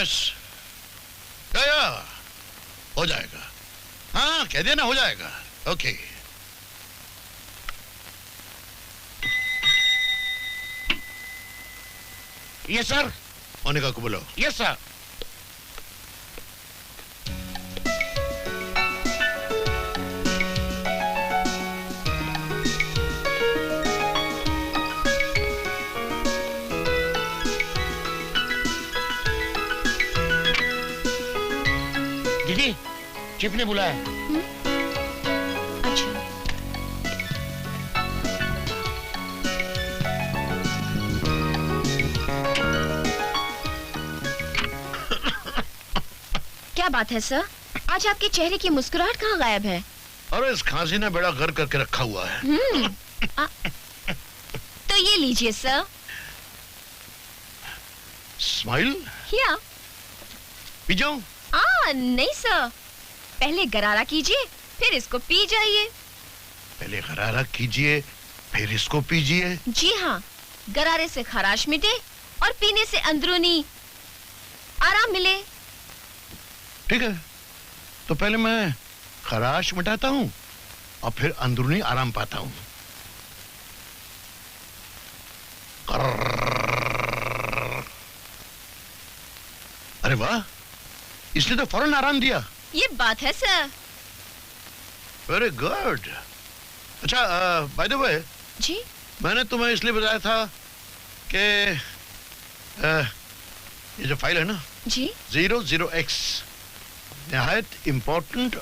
Yes या हो जाएगा। हाँ कह दिया ना, हो जाएगा। Okay yes sir. मोनिका को बोलो। Yes sir. दीदी चिप ने बुलाया। अच्छा क्या बात है सर, आज आपके चेहरे की मुस्कुराहट कहाँ गायब है? अरे इस खांसी ने बड़ा घर करके रखा हुआ है। तो ये लीजिए सर। स्माइल या पी जाऊं? नहीं सर, पहले गरारा कीजिए फिर इसको पी जाइए। पहले गरारा कीजिए फिर इसको पीजिए। जी हाँ, गरारे से खराश मिटे और पीने से अंदरूनी आराम मिले। ठीक है, तो पहले मैं खराश मिटाता हूँ और फिर अंदरूनी आराम पाता हूँ। अरे वाह, इसने तो फौरन आराम दिया। ये बात है सर। Very good. अच्छा बाय द वे, जी मैंने तुम्हें इसलिए बताया था कि ये जो फाइल है ना जी 00X निहायत इम्पोर्टेंट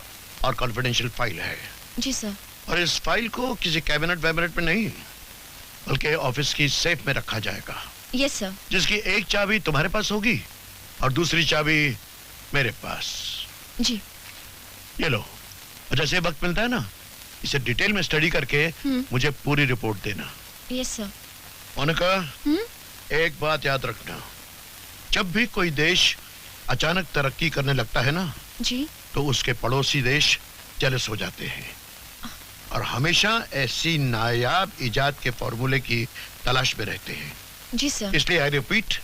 और कॉन्फिडेंशियल फाइल है। जी सर। और इस फाइल को किसी कैबिनेट वैबिनेट में नहीं बल्कि ऑफिस की सेफ में रखा जाएगा। Yes sir. जिसकी एक चाबी तुम्हारे पास होगी और दूसरी चाबी मेरे पास। जी ये लो, और जैसे वक्त मिलता है ना, इसे डिटेल में स्टडी करके मुझे पूरी रिपोर्ट देना। Yes sir. मोनिका, एक बात याद रखना, जब भी कोई देश अचानक तरक्की करने लगता है ना जी, तो उसके पड़ोसी देश जेलस हो जाते हैं और हमेशा ऐसी नायाब इजाद के फॉर्मूले की तलाश में रहते हैं। जी सर। इसलिए आई रिपीट,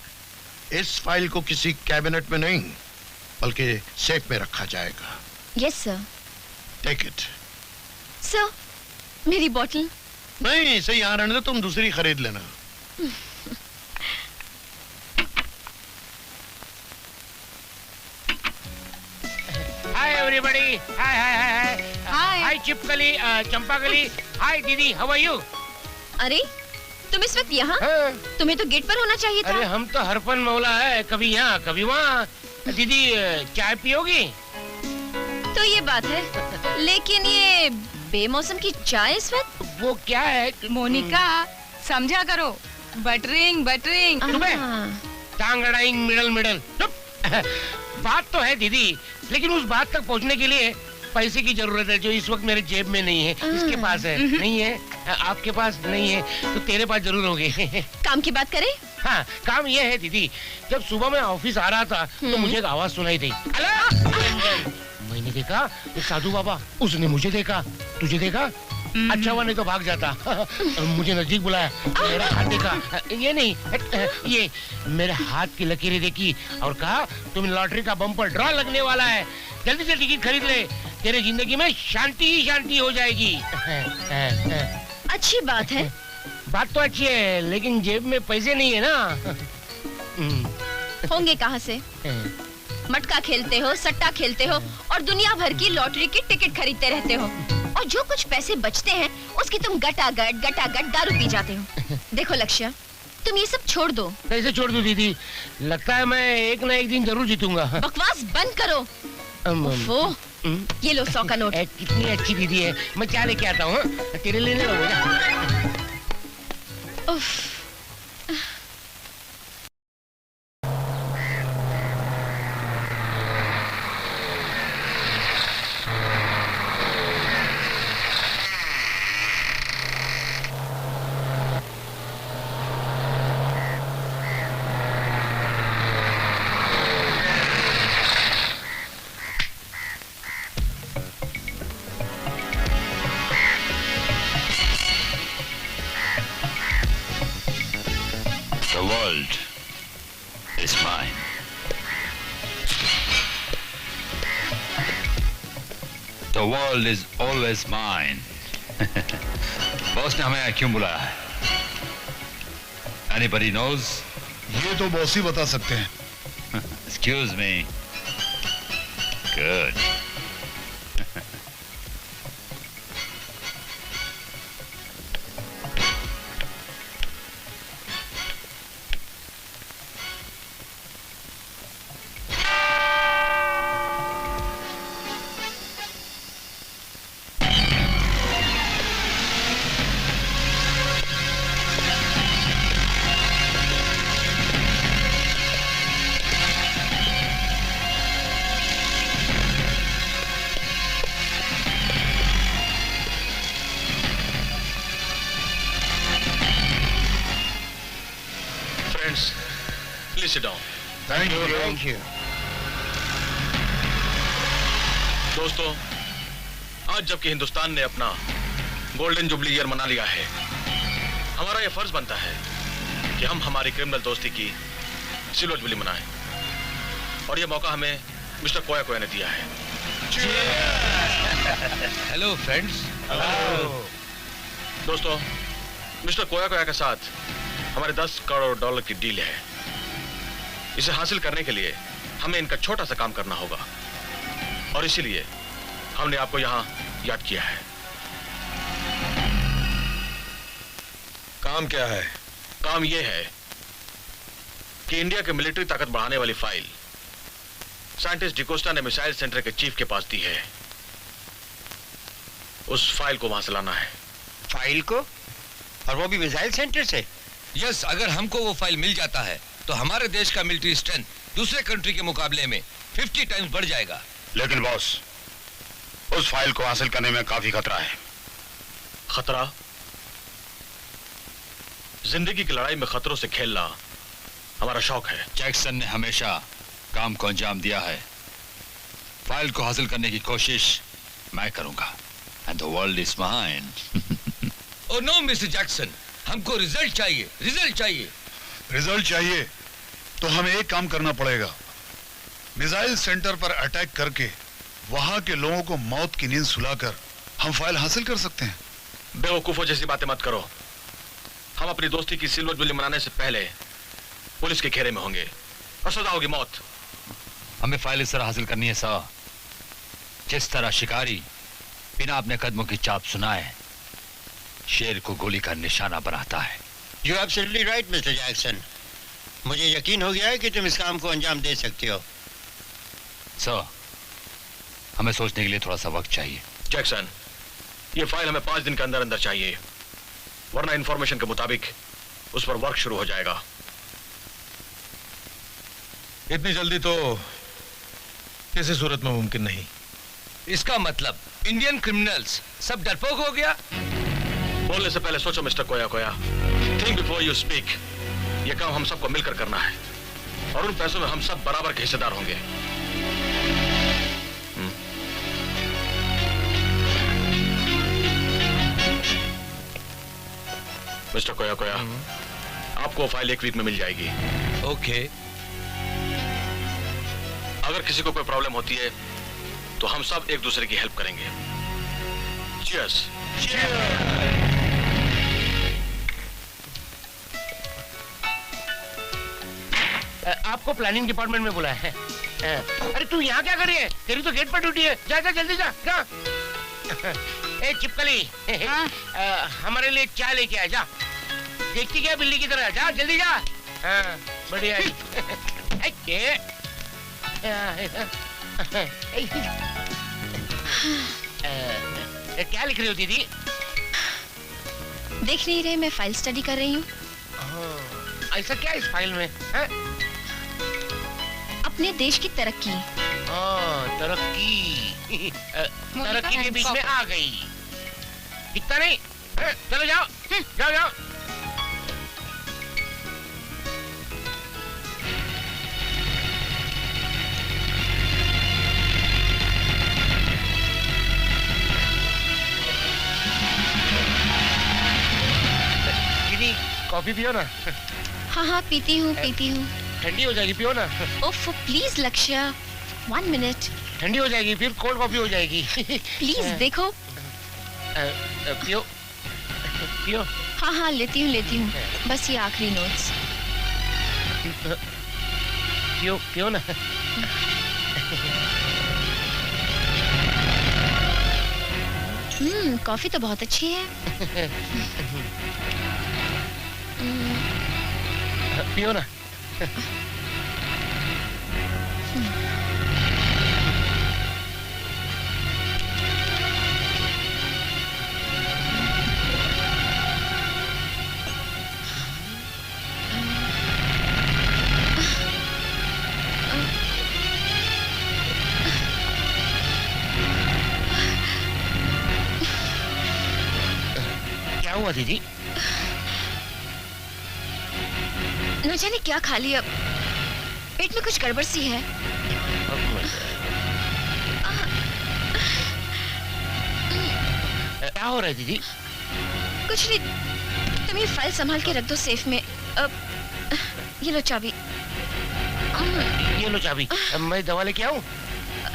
इस फाइल को किसी कैबिनेट में नहीं बल्कि सेफ में रखा जाएगा। Yes sir. Take it. Sir मेरी बोतल। नहीं, सही यहाँ रहने दो, तुम दूसरी खरीद लेना। Hi everybody. हाय हाय हाय हाय हाय चिपकली, चंपाकली। हाय दीदी, हाउ आर यू? अरे तुम इस वक्त यहाँ? तुम्हें तो गेट पर होना चाहिए था। अरे हम तो हरफन मौला है, कभी यहाँ कभी वहाँ। दीदी चाय पियोगी? तो ये बात है, लेकिन ये बेमौसम की चाय इस वक्त? वो क्या है मोनिका, समझा करो, बटरिंग बटरिंग। टांग अड़ाइंग मिडल मिडल। बात तो है दीदी, लेकिन उस बात तक पहुंचने के लिए पैसे की जरूरत है, जो इस वक्त मेरे जेब में नहीं है। इसके पास है? नहीं है। आपके पास नहीं है तो तेरे पास जरूर होंगे। काम की बात करें? हाँ, काम ये है दीदी, जब सुबह मैं ऑफिस आ रहा था तो मुझे एक आवाज सुनाई दी। मैंने देखा एक साधु बाबा, उसने मुझे देखा। तुझे देखा? अच्छा हुआ, नहीं तो भाग जाता। मुझे नजदीक बुलाया, मेरा हाथ देखा, ये नहीं, ये मेरे हाथ की लकीरें देखी और कहा तुम लॉटरी का बम्पर ड्रॉ लगने वाला है, जल्दी से टिकट खरीद ले, तेरे जिंदगी में शांति ही शांति हो जाएगी। अच्छी बात है। बात तो अच्छी है, लेकिन जेब में पैसे नहीं है ना। होंगे कहाँ से? मटका खेलते हो, सट्टा खेलते हो और दुनिया भर की लॉटरी की टिकट खरीदते रहते हो, और जो कुछ पैसे बचते हैं उसकी तुम गटागट दारू पी जाते हो। देखो लक्ष्य, तुम ये सब छोड़ दो। कैसे छोड़ दूं दीदी? लगता है मैं एक ना एक दिन जरूर जीतूंगा। बकवास बंद करो। वो ये लो 100 का नोट। कितनी अच्छी दीदी है, मैं क्या लेके आता हूँ तेरे लिए नहीं लगेगा। The world is mine. The world is always mine. Boss ने हमें यहाँ क्यों बुलाया है? Anybody knows? ये तो बॉस ही बता सकते हैं. Excuse me. Good. Please sit down. Thank you. Thank you. दोस्तों, आज जबकि हिंदुस्तान ने अपना गोल्डन जुबली ईयर मना लिया है, हमारा यह फर्ज बनता है कि हम हमारी क्रिमिनल दोस्ती की सिल्वर जुबली मनाएं। और यह मौका हमें मिस्टर कोया कोया ने दिया है। Hello friends. दोस्तों, मिस्टर कोया कोया के साथ हमारे 10 करोड़ डॉलर की डील है। इसे हासिल करने के लिए हमें इनका छोटा सा काम करना होगा और इसीलिए हमने आपको यहां याद किया है। काम क्या है? काम यह है कि इंडिया के मिलिट्री ताकत बढ़ाने वाली फाइल साइंटिस्ट डिकोस्टा ने मिसाइल सेंटर के चीफ के पास दी है। उस फाइल को वहां से लाना है। फाइल को? और वो भी मिसाइल सेंटर से? यस, अगर हमको वो फाइल मिल जाता है तो हमारे देश का मिलिट्री स्ट्रेंथ दूसरे कंट्री के मुकाबले में 50 टाइम्स बढ़ जाएगा। लेकिन बॉस, उस फाइल को हासिल करने में काफी खतरा है। खतरा? जिंदगी की लड़ाई में खतरों से खेलना हमारा शौक है। जैक्सन ने हमेशा काम को अंजाम दिया है। फाइल को हासिल करने की कोशिश मैं करूंगा। And the world is mine. Oh no mister Jackson, हमको रिजल्ट चाहिए, रिजल्ट चाहिए। रिजल्ट चाहिए तो हमें एक काम करना पड़ेगा। मिसाइल सेंटर पर अटैक करके वहां के लोगों को मौत की नींद सुलाकर हम फाइल हासिल कर सकते हैं। बेवकूफों जैसी बातें मत करो। हम अपनी दोस्ती की सिल्वर जुबली मनाने से पहले पुलिस के घेरे में होंगे और सजा होगी मौत। हमें फाइल इस तरह हासिल करनी है सर, जिस तरह शिकारी बिना अपने कदमों की चाप सुनाए शेर को गोली का निशाना बनाता है। You absolutely right mister Jackson. मुझे यकीन हो गया है कि तुम इस काम को अंजाम दे सकते हो। सर, हमें सोचने के लिए थोड़ा सा वक्त चाहिए। जैक्सन, ये फाइल हमें 5 दिन के अंदर अंदर चाहिए, वरना इंफॉर्मेशन के मुताबिक उस पर वर्क शुरू हो जाएगा। इतनी जल्दी तो किसी सूरत में मुमकिन नहीं। इसका मतलब इंडियन क्रिमिनल्स सब डरपोक हो गया। बोलने से पहले सोचो mister Koya Koya. Think before you speak. ये काम हम सबको मिलकर करना है और उन पैसों में हम सब बराबर के हिस्सेदार होंगे। मिस्टर कोया कोया, आपको फाइल 1 वीक में मिल जाएगी। ओके। अगर किसी को कोई प्रॉब्लम होती है तो हम सब एक दूसरे की हेल्प करेंगे। Cheers. आपको प्लानिंग डिपार्टमेंट में बुलाया है। अरे तू यहाँ क्या कर रही है? तेरी तो गेट पर ड्यूटी है। जा जा जल्दी जा जा। ए चिपकली, हमारे लिए चाय लेके आ जा। देखती क्या बिल्ली की तरह? जा जल्दी जा। हाँ, बढ़िया। क्या लिख रही हो दीदी? देख नहीं रहे, मैं फाइल स्टडी कर रही हूँ। ऐसा क्या इस फाइल में है? अपने देश की तरक्की। तरक्की। तरक्की के बीच में आ गई। दिखता नहीं? चलो जाओ जाओ जाओ। दीदी कॉफी पियो ना। हाँ हाँ पीती हूँ पीती हूँ। ठंडी हो जाएगी, पियो ना। ओफ प्लीज लक्ष्य, 1 मिनट। ठंडी हो जाएगी, फिर कोल्ड कॉफी हो जाएगी। प्लीज देखो। पियो पियो। हाँ हाँ लेती हूँ। बस ये आखिरी नोट्स। पियो पियो ना। कॉफी तो बहुत अच्छी है। पियो ना। क्या हुआ दीदी? न जाने क्या खा लिया, पेट में कुछ गड़बड़ सी है। क्या हो रहा है दीदी? कुछ नहीं, तुम ये फाइल संभाल के रख दो सेफ में। ये लो चाबी। ये लो चाबी। मैं दवा लेके आऊं?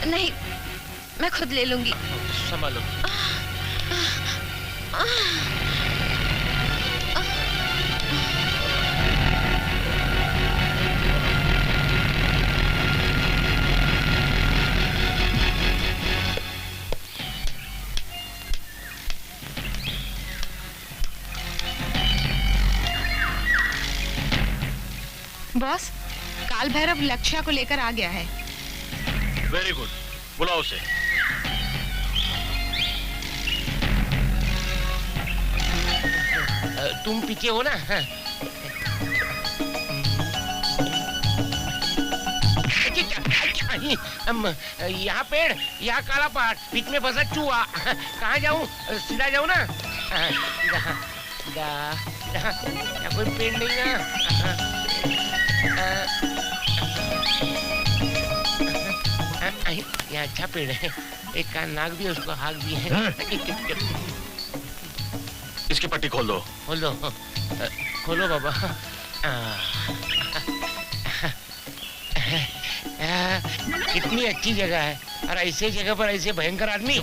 नहीं, मैं खुद ले लूंगी। संभालो। बॉस, काल भैरव लक्ष्या को लेकर आ गया है। वेरी गुड, बुलाओ उसे। तुम पीछे हो ना? यहाँ पेड़, यहाँ काला पहाड़, बीच में फंसा चूहा। कहाँ जाऊँ? सीधा जाऊँ ना? यहाँ कोई पेड़ नहीं ना। यहाँ अच्छा पेड़ है, एक का नाक भी है, उसको हाक भी है। इसकी पट्टी खोल दो। खोल दो, खोलो बाबा। कितनी अच्छी जगह है, और ऐसे जगह पर ऐसे भयंकर आदमी।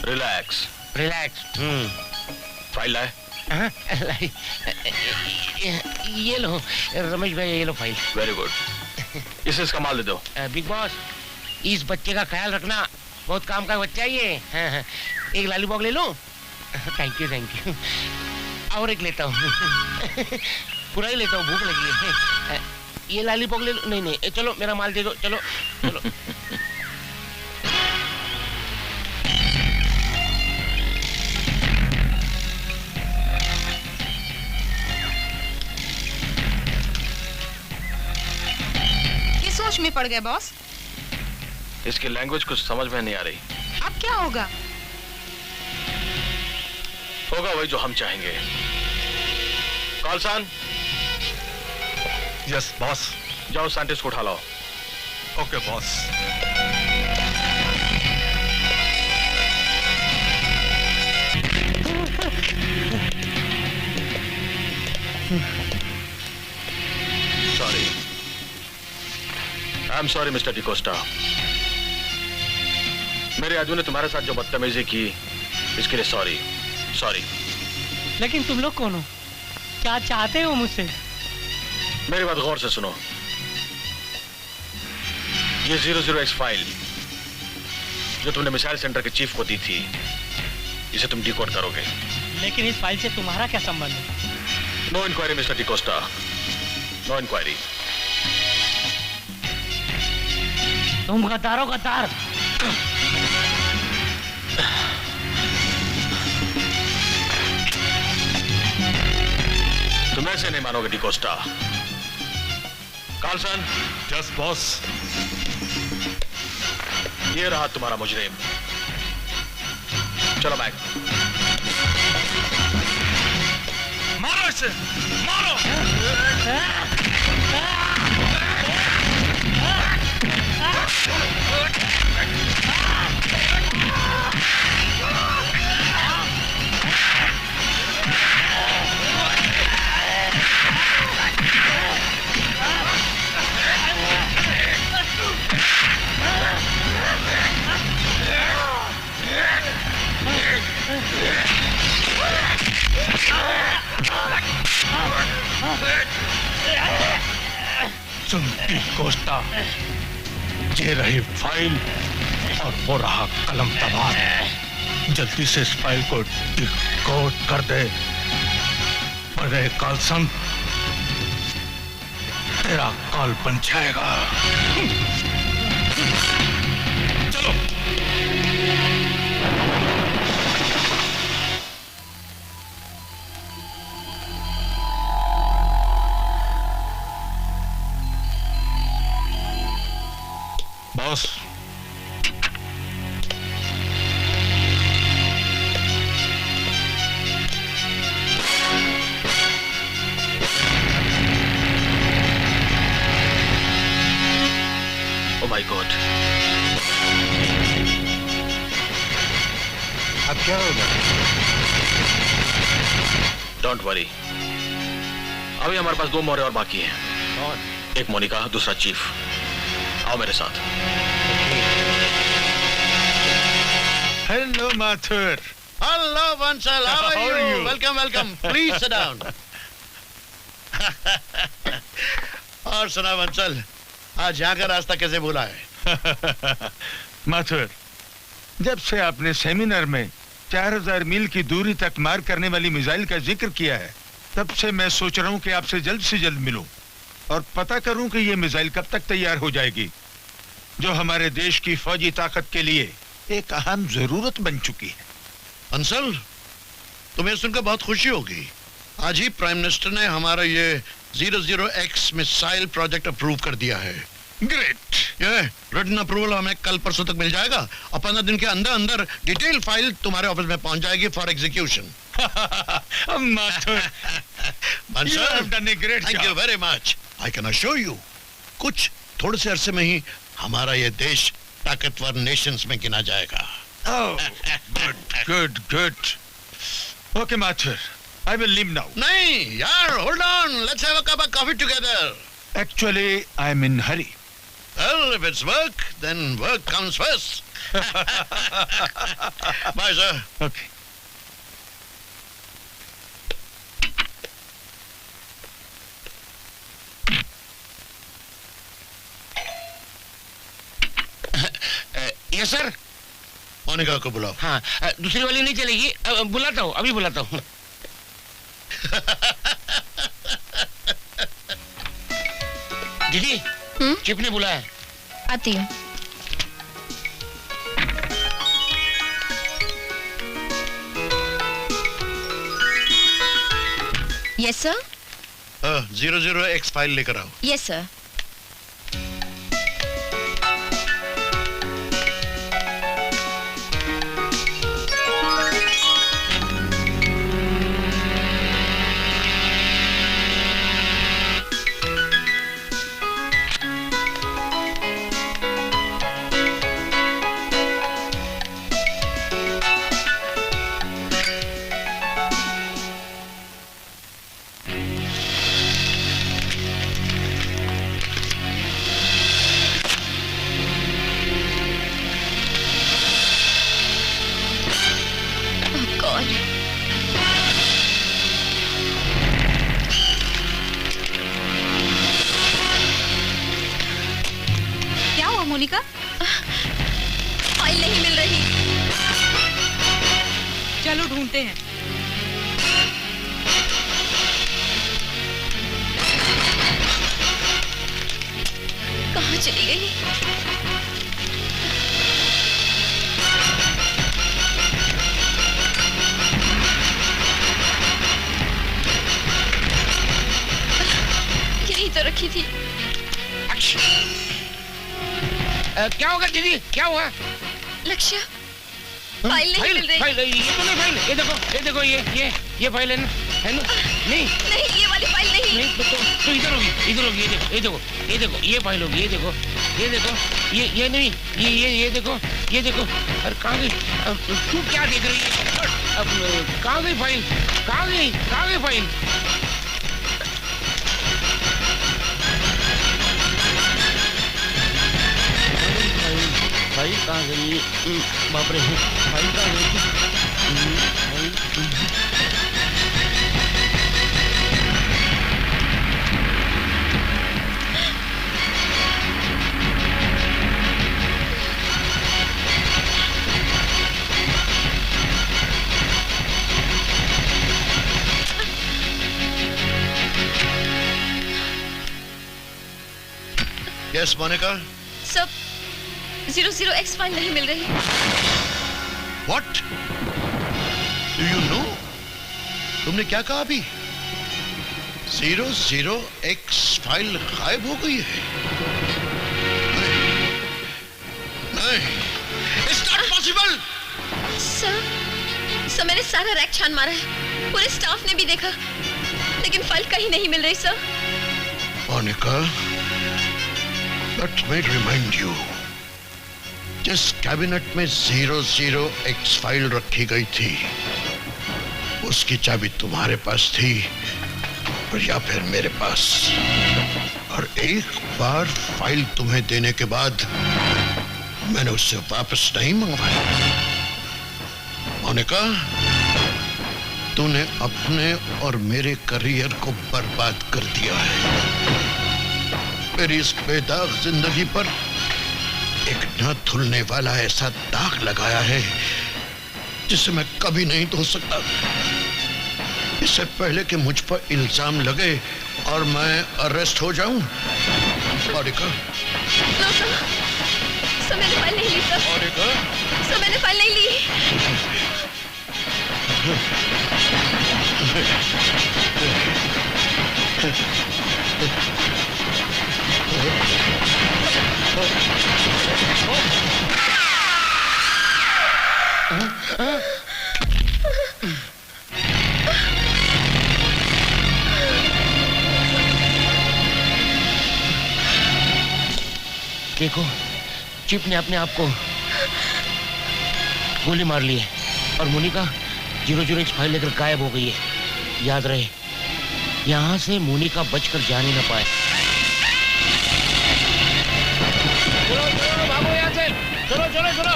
Relax relax. फाइल लाए। ये लो रमेश भाई, ये लो फाइल। वेरी गुड, इसे इसका माल दे दो। बिग बॉस, इस बच्चे का ख्याल रखना, बहुत काम का बच्चा है ये। एक लॉलीपॉप ले लो। Thank you thank you. और एक लेता हूँ। पूरा ही लेता हूँ, भूख लगी है। ये लॉलीपॉप ले लो। नहीं नहीं, चलो मेरा माल दे दो। चलो चलो। किस सोच में पड़ गए बॉस? इसकी लैंग्वेज कुछ समझ में नहीं आ रही। अब क्या होगा? होगा वही जो हम चाहेंगे। कॉलसन। Yes boss. जाओ साइंटिस्ट को उठा लाओ। Okay boss. Sorry, I am sorry mister D'Costa. मेरे आजू ने तुम्हारे साथ जो बदतमीजी की, इसके लिए सॉरी सॉरी। लेकिन तुम लोग कौन हो? क्या चाहते हो मुझसे? मेरी बात गौर से सुनो। ये 00X फाइल जो तुमने मिसाइल सेंटर के चीफ को दी थी, इसे तुम डिकोड करोगे। लेकिन इस फाइल से तुम्हारा क्या संबंध है? No inquiry mister D'Costa, no inquiry. तुम गद्दारो गद्दार। तुम ऐसे नहीं मानोगे डिकोस्टा। कार्लसन। Yes boss. ये रहा तुम्हारा मुजरिम। चलो बैक। मारो इसे, मारो। सुनती कोस्टा, ये रही फाइल और वो रहा कलम तबाद। जल्दी से इस फाइल को डिकोड कर दे। बड़े कालसन, तेरा काल बन जाएगा। चलो। बॉस, ओ माय गॉड, अब क्या होगा? डोंट वरी, अभी हमारे पास 2 मोहरे और बाकी हैं। कौन? एक मोनिका, दूसरा चीफ। आओ मेरे साथ। Hello Mathur. Hello, Bansal. How are you? Welcome, welcome. Please sit down. और सुना बंसल, आज यहाँ का रास्ता कैसे भूला है? माथुर, जब से आपने सेमिनार में 4000 मील की दूरी तक मार करने वाली मिसाइल का जिक्र किया है, तब से मैं सोच रहा हूँ कि आपसे जल्द से जल्द मिलूं और पता करूं कि ये मिसाइल कब तक तैयार हो जाएगी, जो हमारे देश की फौजी ताकत के लिए एक अहम जरूरत बन चुकी है। बंसल, तुम्हें सुनकर बहुत खुशी होगी। आज ही प्राइम मिनिस्टर ने हमारा ये 00X मिसाइल प्रोजेक्ट अप्रूव कर दिया है। ग्रेट। ये रिटन अप्रूवल हमें कल परसों तक मिल जाएगा और 15 दिन के अंदर अंदर डिटेल फाइल तुम्हारे ऑफिस में पहुंच जाएगी for execution. Thank you very much. I can assure you, कुछ थोड़े से अरसे में ही हमारा ये देश ताकतवर नेशंस में गिना जाएगा। Good good. Okay Mathur, I will leave now. नहीं यार, hold on. Let's have a cup of coffee together. Actually, I'm in hurry. Well, if it's work, then work comes first. Bye, sir. Okay. Yes sir. Monica को बुलाओ। हाँ, दूसरी वाली नहीं चलेगी। बुलाता हूँ, अभी बुलाता हूँ। दीदी, चिप ने बुलाया। आती हूँ। Yes sir. 00X फाइल लेकर आओ। Yes sir. मोनिका, फाइल नहीं मिल रही। चलो ढूंढते हैं। कहाँ चली गई? यही तो रखी थी। क्या होगा दीदी, क्या हुआ? लक्ष्य, फाइल नहीं मिल रही। फाइल, ये तो नहीं फाइल। ये देखो ये फाइल है ना? नहीं ये वाली फाइल नहीं। तो इधर होगी। ये देखो ये फाइल होगी। ये देखो ये नहीं, ये देखो। अरे कहाँ गई? तू क्या देख रही है? अब कहाँ गई फाइल? कहाँ गई फाइल? भाई कहाँ गई? बाप रे, भाई कहाँ गई? यस मोनिका। सब 00X फाइल नहीं मिल रही। What do you know? तुमने क्या कहा अभी? 00X फाइल गायब हो गई है? नहीं, it's not possible। सर मैंने सारा रैक छान मारा है, पूरे स्टाफ ने भी देखा, लेकिन फाइल कहीं नहीं मिल रही sir. Monica, let me remind you, जिस कैबिनेट में 00X फाइल रखी गई थी, उसकी चाबी तुम्हारे पास थी और या फिर मेरे पास। और एक बार फाइल तुम्हें देने के बाद मैंने उससे वापस नहीं मंगवाया। मोनिका, तूने अपने और मेरे करियर को बर्बाद कर दिया है। मेरी इस बेदाग जिंदगी पर एक न धुलने वाला ऐसा दाग लगाया है जिसे मैं कभी नहीं धो सकता। इससे पहले कि मुझ पर इल्जाम लगे और मैं अरेस्ट हो जाऊं। मोनिका, सर मैंने फाइल नहीं ली सर। मोनिका, सर मैंने फाइल नहीं ली। देखो, चिप ने अपने आप को गोली मार ली है और मोनिका 00X फाइल लेकर गायब हो गई है। याद रहे, यहाँ से मोनिका बचकर जाने न पाए। चलो चलो भागो यहाँ से, चलो चलो चलो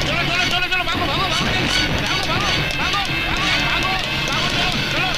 चलो चलो चलो चलो भागो भागो भागो भागो भागो भागो भागो भागो चलो चलो चलो।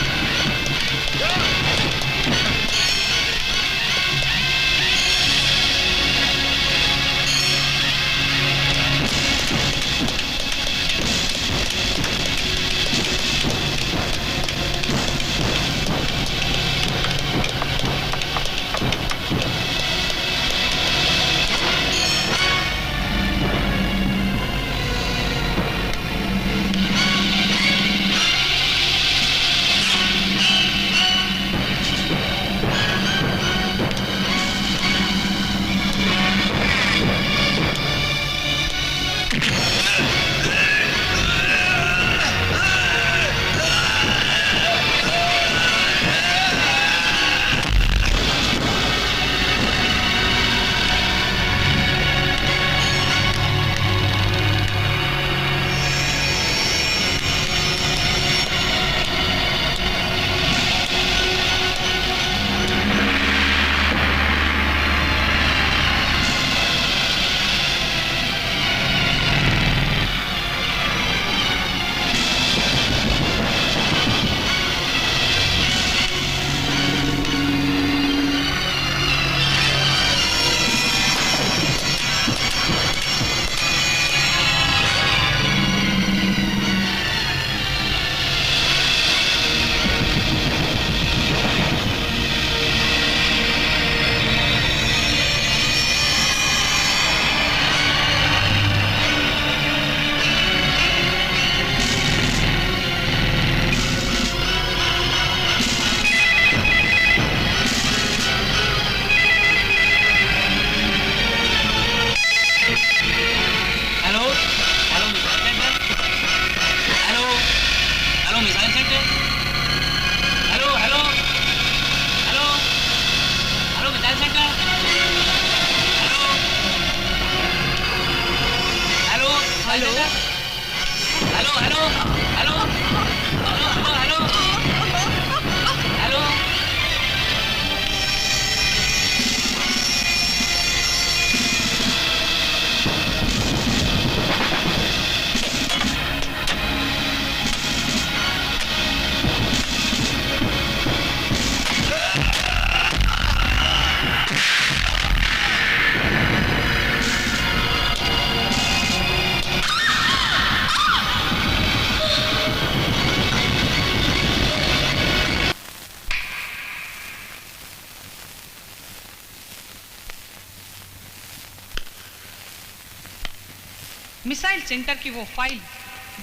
मिसाइल सेंटर की वो फाइल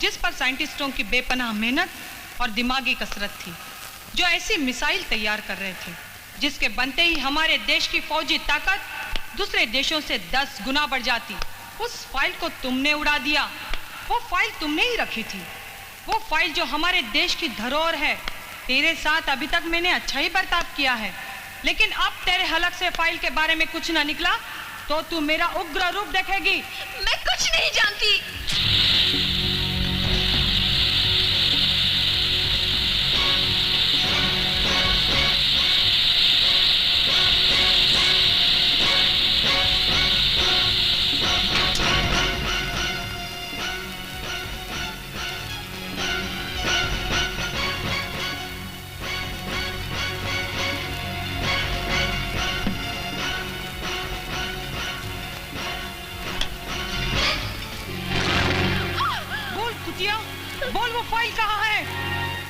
जिस पर साइंटिस्टों की बेपनाह मेहनत और दिमागी कसरत थी, जो ऐसी मिसाइल तैयार कर रहे थे जिसके बनते ही हमारे देश की फौजी ताकत दूसरे देशों से 10 गुना बढ़ जाती, उस फाइल को तुमने उड़ा दिया। वो फाइल तुमने ही रखी थी, वो फाइल जो हमारे देश की धरोहर है। तेरे साथ अभी तक मैंने अच्छा ही बर्ताव किया है, लेकिन अब तेरे हलक से फाइल के बारे में कुछ ना निकला तो तू मेरा उग्र रूप देखेगी। मैं कुछ नहीं जानती। बोल वो फाइल कहाँ है?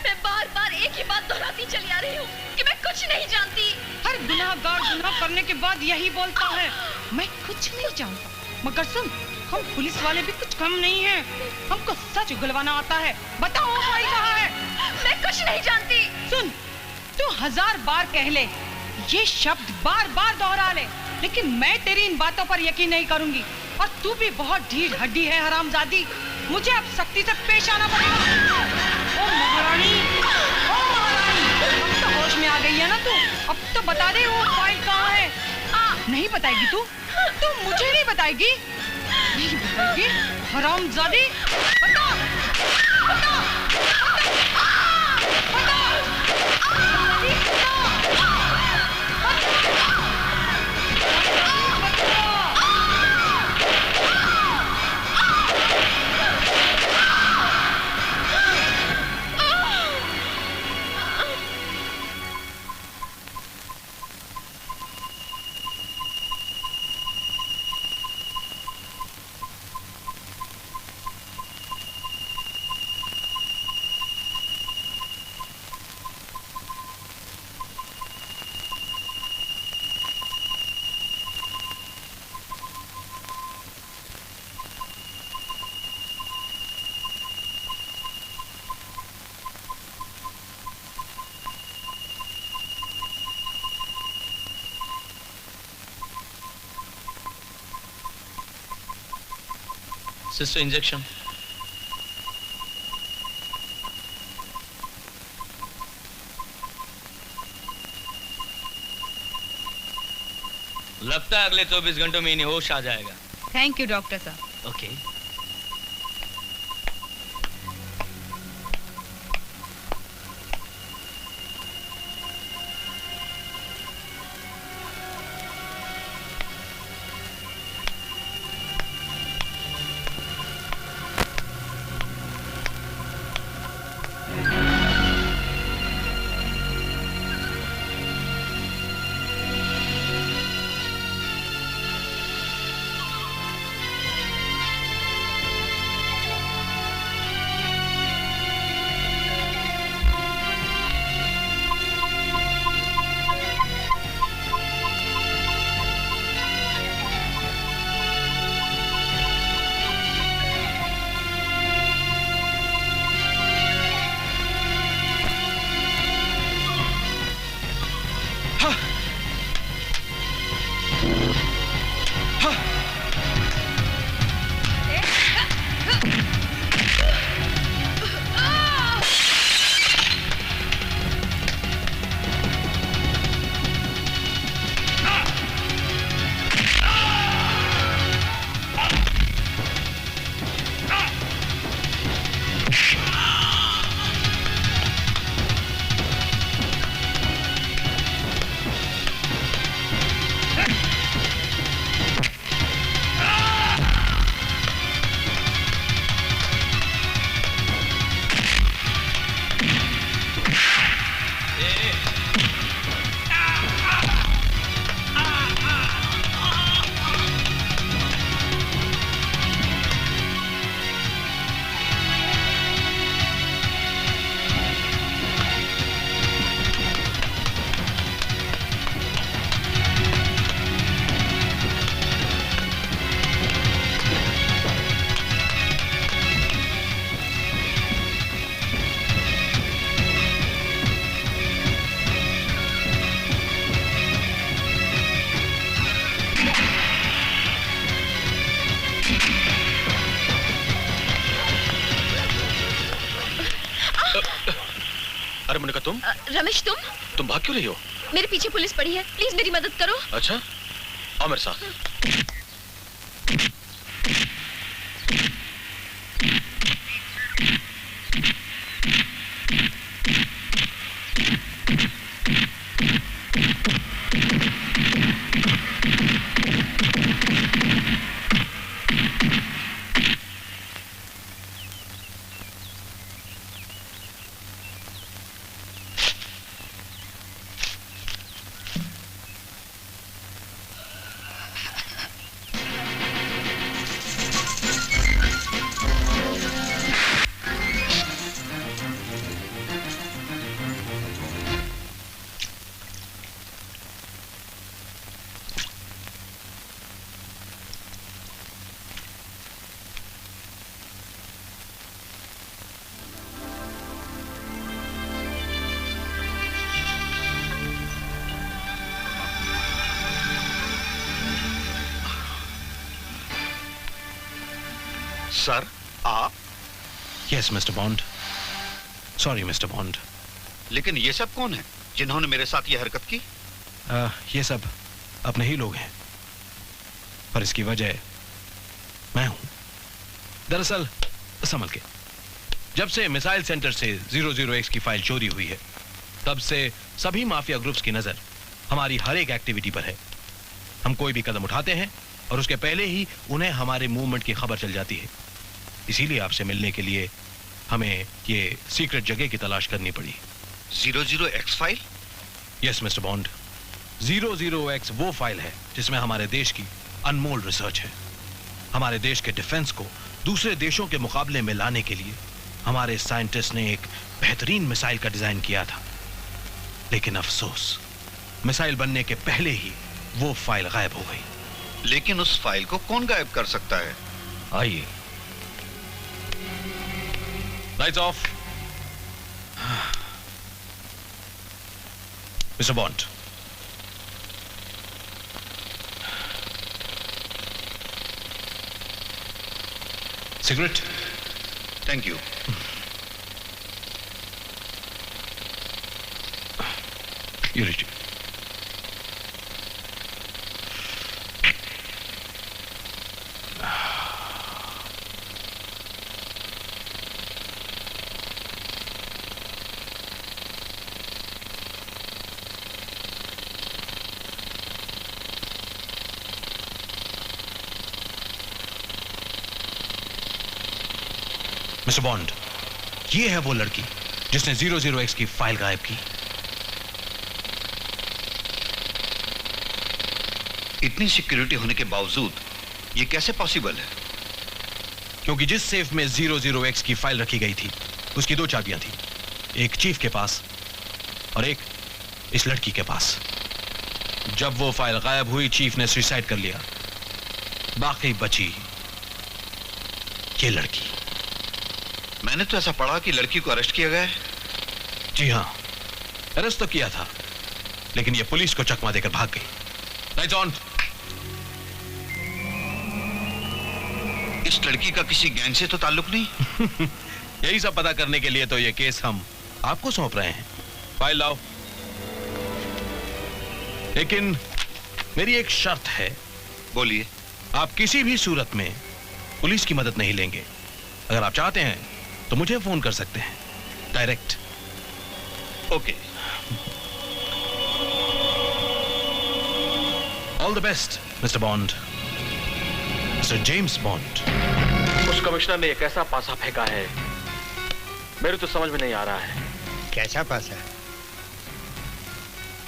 मैं बार बार एक ही बात दोहराती चली आ रही हूँ कि मैं कुछ नहीं जानती। हर गुनाहगार गुनाह करने के बाद यही बोलता है, मैं कुछ नहीं जानता। मगर सुन, हम पुलिस वाले भी कुछ कम नहीं हैं, हमको सच उगलवाना आता है। बताओ वो फाइल कहाँ है? मैं कुछ नहीं जानती। सुन, तू 1000 बार कह ले, ये शब्द बार बार दोहरा ले, लेकिन मैं तेरी इन बातों पर यकीन नहीं करूंगी। और तू भी बहुत ढीठ हड्डी है हरामजादी, मुझे अब सख्ती से पेश आना पड़ेगा। ओ महारानी, अब तो होश में आ गई है ना तू? अब तो बता दे वो फाइल कहाँ है? नहीं बताएगी तू? तू मुझे नहीं बताएगी? नहीं बताएगी हरामजादी? बता, बता, सिस्टर इंजेक्शन। लगता है अगले 24 घंटों में इन्हें होश आ जाएगा। थैंक यू डॉक्टर साहब। ओके। अरे मोनिका तुम? रमेश तुम भाग क्यों रही हो? मेरे पीछे पुलिस पड़ी है, प्लीज मेरी मदद करो। अच्छा, आओ मेरे साथ। सर आप? Yes mister bond. Sorry mister bond. लेकिन ये सब कौन है जिन्होंने मेरे साथ ये हरकत की? ये सब अपने ही लोग हैं, पर इसकी वजह मैं हूं। दरअसल संभल के, जब से मिसाइल सेंटर से 00X की फाइल चोरी हुई है, तब से सभी माफिया ग्रुप्स की नजर हमारी हर एक एक्टिविटी पर है। हम कोई भी कदम उठाते हैं और उसके पहले ही उन्हें हमारे मूवमेंट की खबर चल जाती है। इसीलिए आपसे मिलने के लिए हमें ये सीक्रेट जगह की तलाश करनी पड़ी। 00X file? Yes mister bond, 00X वो फाइल है जिसमें हमारे देश की अनमोल रिसर्च है। हमारे देश के डिफेंस को दूसरे देशों के मुकाबले में लाने के लिए हमारे साइंटिस्ट ने एक बेहतरीन मिसाइल का डिजाइन किया था, लेकिन अफसोस मिसाइल बनने के पहले ही वो फाइल गायब हो गई। लेकिन उस फाइल को कौन गायब कर सकता है? आइए। Lights off. Mister bond, cigarette? Thank you. You reach. Mister bond, ये है वो लड़की जिसने 00X की फाइल गायब की। इतनी सिक्योरिटी होने के बावजूद ये कैसे पॉसिबल है? क्योंकि जिस सेफ में 00X की फाइल रखी गई थी उसकी दो चाबियां थी, एक चीफ के पास और एक इस लड़की के पास। जब वो फाइल गायब हुई, चीफ ने सुसाइड कर लिया, बाकी बची ये लड़की। मैंने तो ऐसा पढ़ा कि लड़की को अरेस्ट किया गया है। जी हां, अरेस्ट तो किया था, लेकिन ये पुलिस को चकमा देकर भाग गई। Lights on. इस लड़की का किसी गैंग से तो ताल्लुक नहीं? यही सब पता करने के लिए तो ये केस हम आपको सौंप रहे हैं। फाइल लाओ। लेकिन मेरी एक शर्त है। बोलिए। आप किसी भी सूरत में पुलिस की मदद नहीं लेंगे। अगर आप चाहते हैं तो मुझे फोन कर सकते हैं direct. Okay. All the best mister bond, mister James bond. उस कमिश्नर ने एक ऐसा पासा फेंका है, मेरे तो समझ में नहीं आ रहा है। कैसा पासा?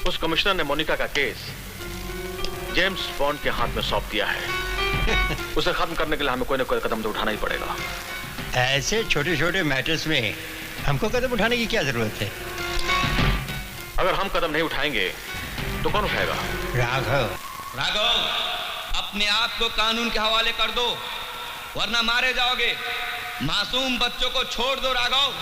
उस कमिश्नर ने मोनिका का केस जेम्स बॉन्ड के हाथ में सौंप दिया है। उसे खत्म करने के लिए हमें कोई ना कोई कदम तो उठाना ही पड़ेगा। ऐसे छोटे छोटे मैटर्स में हमको कदम उठाने की क्या जरूरत है? अगर हम कदम नहीं उठाएंगे तो कौन उठाएगा? राघव। राघव, अपने आप को कानून के हवाले कर दो, वरना मारे जाओगे। मासूम बच्चों को छोड़ दो राघव।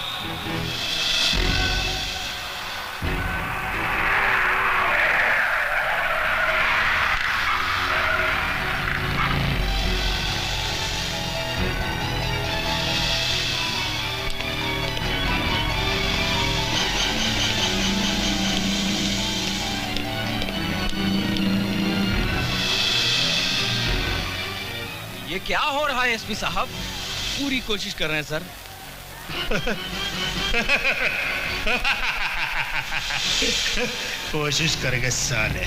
क्या हो रहा है एसपी साहब? पूरी कोशिश कर रहे हैं सर। कोशिश करेंगे साले।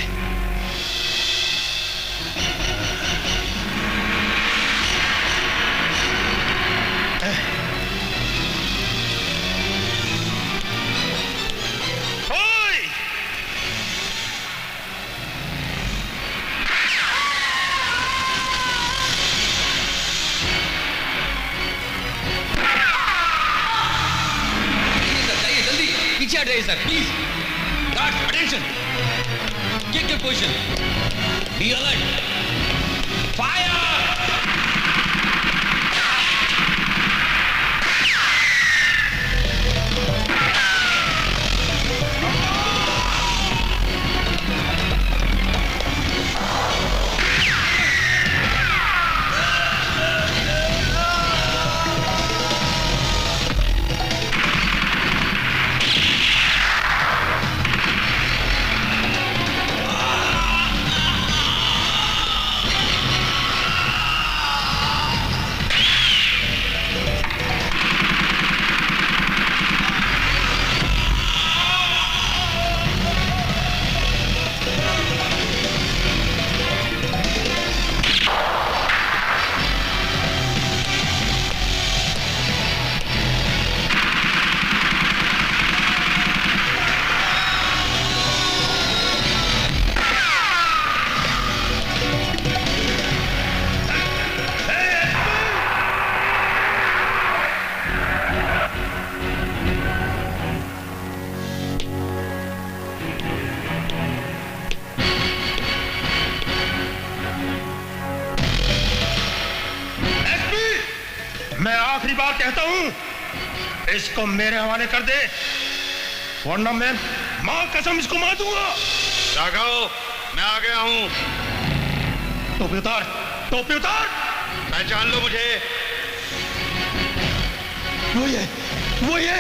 पीछे हट जाइए sir please. Guard attention, take your position, be alert, fire. मैं आखिरी बार कहता हूं, इसको मेरे हवाले कर दे, वरना मैं मां कसम इसको मार दूंगा। राघव, मैं आ गया हूं। टोपी उतार, टोपी उतार। पहचान लो मुझे। वो ये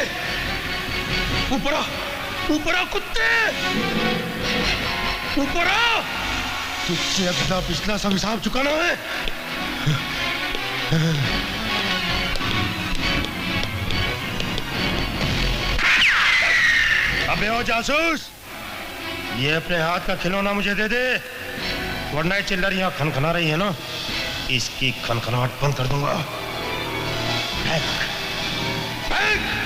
ऊपर आ, ऊपर आ कुत्ते, ऊपर आ। तुझसे अगला पिछला सब हिसाब चुकाना है। अबे ओ जासूस, ये अपने हाथ का खिलौना मुझे दे दे, वरना ये चिल्लर यहाँ खनखना रही है ना, इसकी खनखनाहट बंद कर दूंगा। फेंक, फेंक।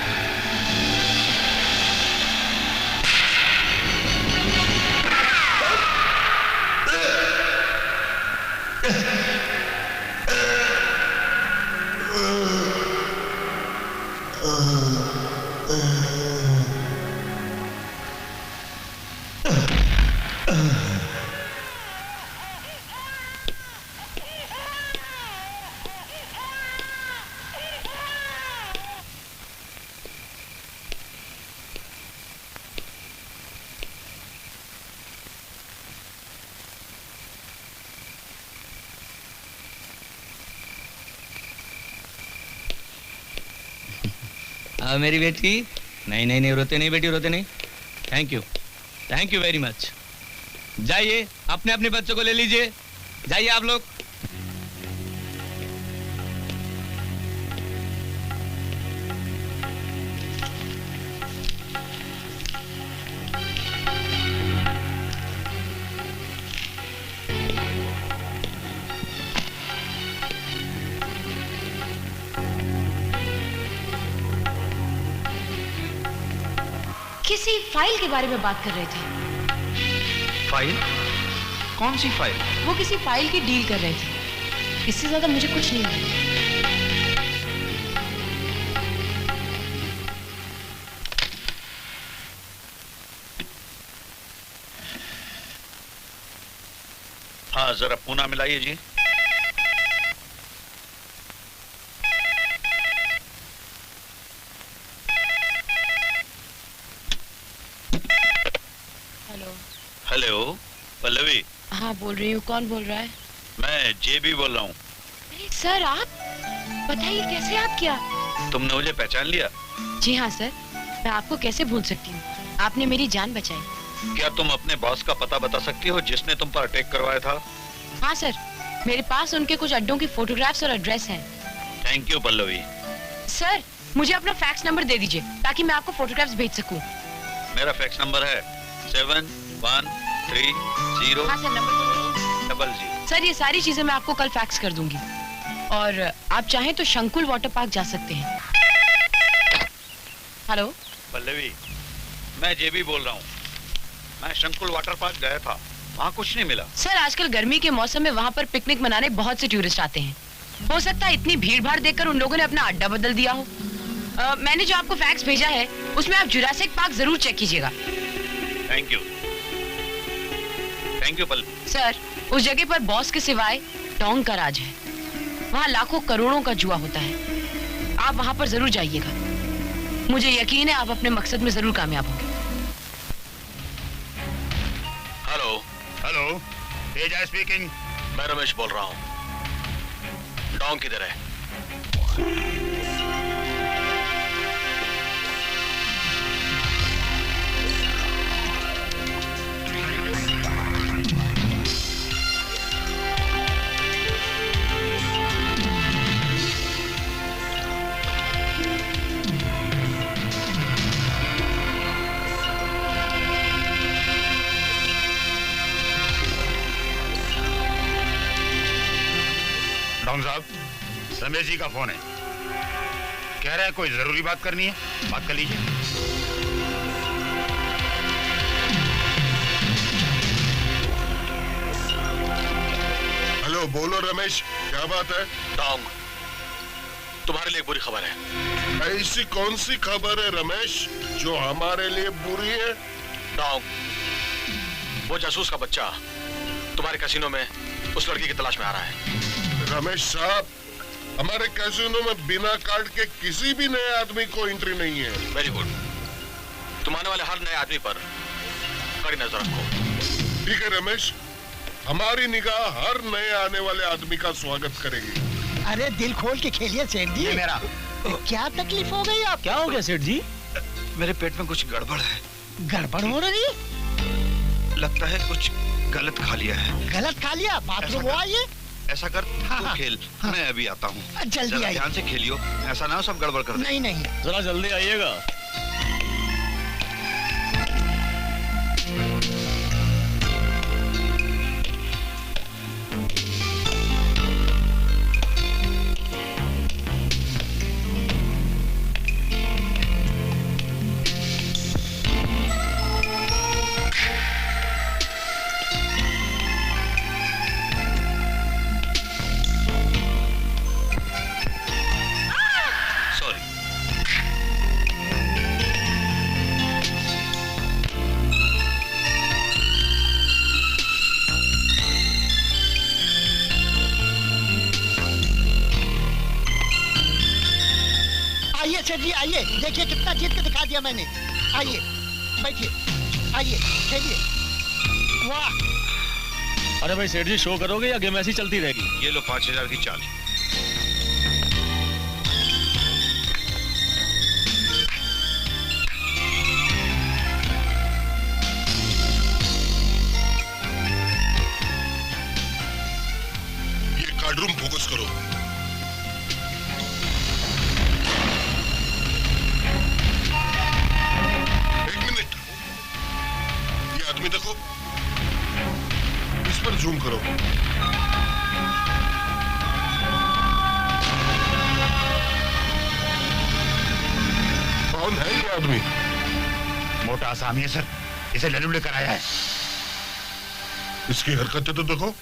मेरी बेटी। नहीं नहीं नहीं, रोते नहीं बेटी, रोते नहीं। Thank you very much. जाइए अपने अपने बच्चों को ले लीजिए, जाइए आप लोग। किसी फाइल के बारे में बात कर रहे थे। फाइल? कौन सी फाइल? वो किसी फाइल की डील कर रहे थे, इससे ज्यादा मुझे कुछ नहीं मालूम। हाँ, जरा पूना मिलाइए जी। हेलो, पल्लवी। हाँ बोल रही हूँ, कौन बोल रहा है? मैं जेबी बोल रहा हूँ। सर आप बताइए, कैसे याद किया? तुमने मुझे पहचान लिया? जी हाँ सर, मैं आपको कैसे भूल सकती हूँ, आपने मेरी जान बचाई। क्या तुम अपने बॉस का पता बता सकती हो जिसने तुम पर अटैक करवाया था? हाँ सर, मेरे पास उनके कुछ अड्डों की फोटोग्राफ्स और एड्रेस हैं। Thank you Pallavi. सर, मुझे अपना फैक्स नंबर दे दीजिए ताकि मैं आपको फोटोग्राफ्स भेज सकूं। मेरा फैक्स नंबर है 7130 हाँ सर, नंबर 00। सर, ये सारी चीजें मैं आपको कल फैक्स कर दूंगी और आप चाहें तो शंकुल वाटर पार्क जा सकते हैं। हेलो पल्लवी, मैं जेबी बोल रहा हूँ। मैं शंकुल वाटर पार्क गया था, वहाँ कुछ नहीं मिला। सर, आजकल गर्मी के मौसम में वहाँ पर पिकनिक मनाने बहुत से टूरिस्ट आते हैं। हो सकता है इतनी भीड़ भाड़ देखकर उन लोगों ने अपना अड्डा बदल दिया हो। मैंने जो आपको फैक्स भेजा है उसमें आप जुरासिक पार्क जरूर चेक कीजिएगा। Thank you Pallavi. सर, उस जगह पर बॉस के सिवाय टोंग का राज है। वहाँ लाखों करोड़ों का जुआ होता है। आप वहाँ पर जरूर जाइएगा। मुझे यकीन है आप अपने मकसद में जरूर कामयाब होंगे। Hello hello, Teja speaking. मैं रमेश बोल रहा हूँ। डोंग किधर है? डॉन साहब, रमेश जी का फोन है। कह रहे हैं कोई जरूरी बात करनी है, बात कर लीजिए। हेलो, बोलो रमेश, क्या बात है? डोंग, तुम्हारे लिए बुरी खबर है। ऐसी कौन सी खबर है रमेश जो हमारे लिए बुरी है? डोंग, वो जासूस का बच्चा तुम्हारे कैसीनो में उस लड़की की तलाश में आ रहा है। रमेश साहब, हमारे कैसीनो में बिना कार्ड के किसी भी नए आदमी को एंट्री नहीं है। Very good. तुम आने वाले हर नए आदमी पर कड़ी नजर रखो। ठीक है रमेश, हमारी निगाह हर नए आने वाले आदमी का स्वागत करेगी। अरे दिल खोल के खेलिए सेठ जी। मेरा क्या तकलीफ हो गई आप? क्या हो गया सेठ जी? मेरे पेट में कुछ गड़बड़ है। गड़बड़ हो रही? लगता है कुछ गलत खा लिया है। गलत खा लिया? बाथरूम आइए। ऐसा कर, तू खेल, मैं अभी आता हूँ। जल्दी आइए। ध्यान से खेलियो, ऐसा ना हो सब गड़बड़ कर दे। नहीं नहीं, जरा जल्दी आइएगा। सेठ जी आइए, देखिए कितना जीत के दिखा दिया मैंने। आइए बैठिए, आइए खेलिए। वाह! अरे भाई सेठ जी, शो करोगे या गेम ऐसी चलती रहेगी? ये लो 5000 की चाल। ये कार्ड रूम फोकस करो। आदमी देखो, इस पर जूम करो। कौन है ये आदमी? मोटा आसामी है सर, इसे लल्लू लेकर आया है। इसकी हरकतें तो देखो,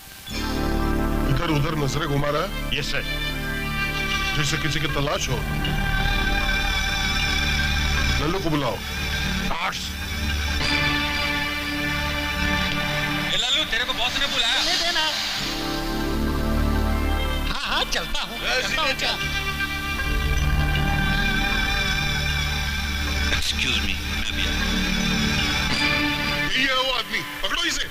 इधर उधर नजरें घुमा रहा है। Yes sir. जैसे किसी की तलाश हो। लल्लू को बुलाओ। तेरे को बॉस ने बुलाया। ले देना। हाँ हाँ चलता हूँ। एक्सक्यूज मी, मैं भी आया। ये है वो आदमी, पकड़ो इसे।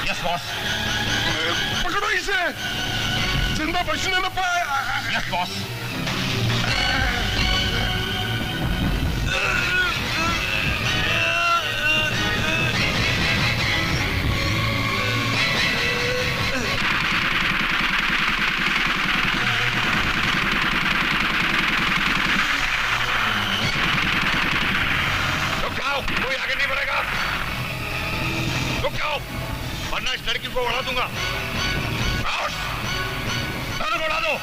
Yes boss. पकड़ो इसे, जिंदा बचने न पाए। Yes boss. कोई आगे नहीं बढ़ेगा। रुक जाओ, वरना इस लड़की को उड़ा दूंगा। दोनों को उड़ा दो।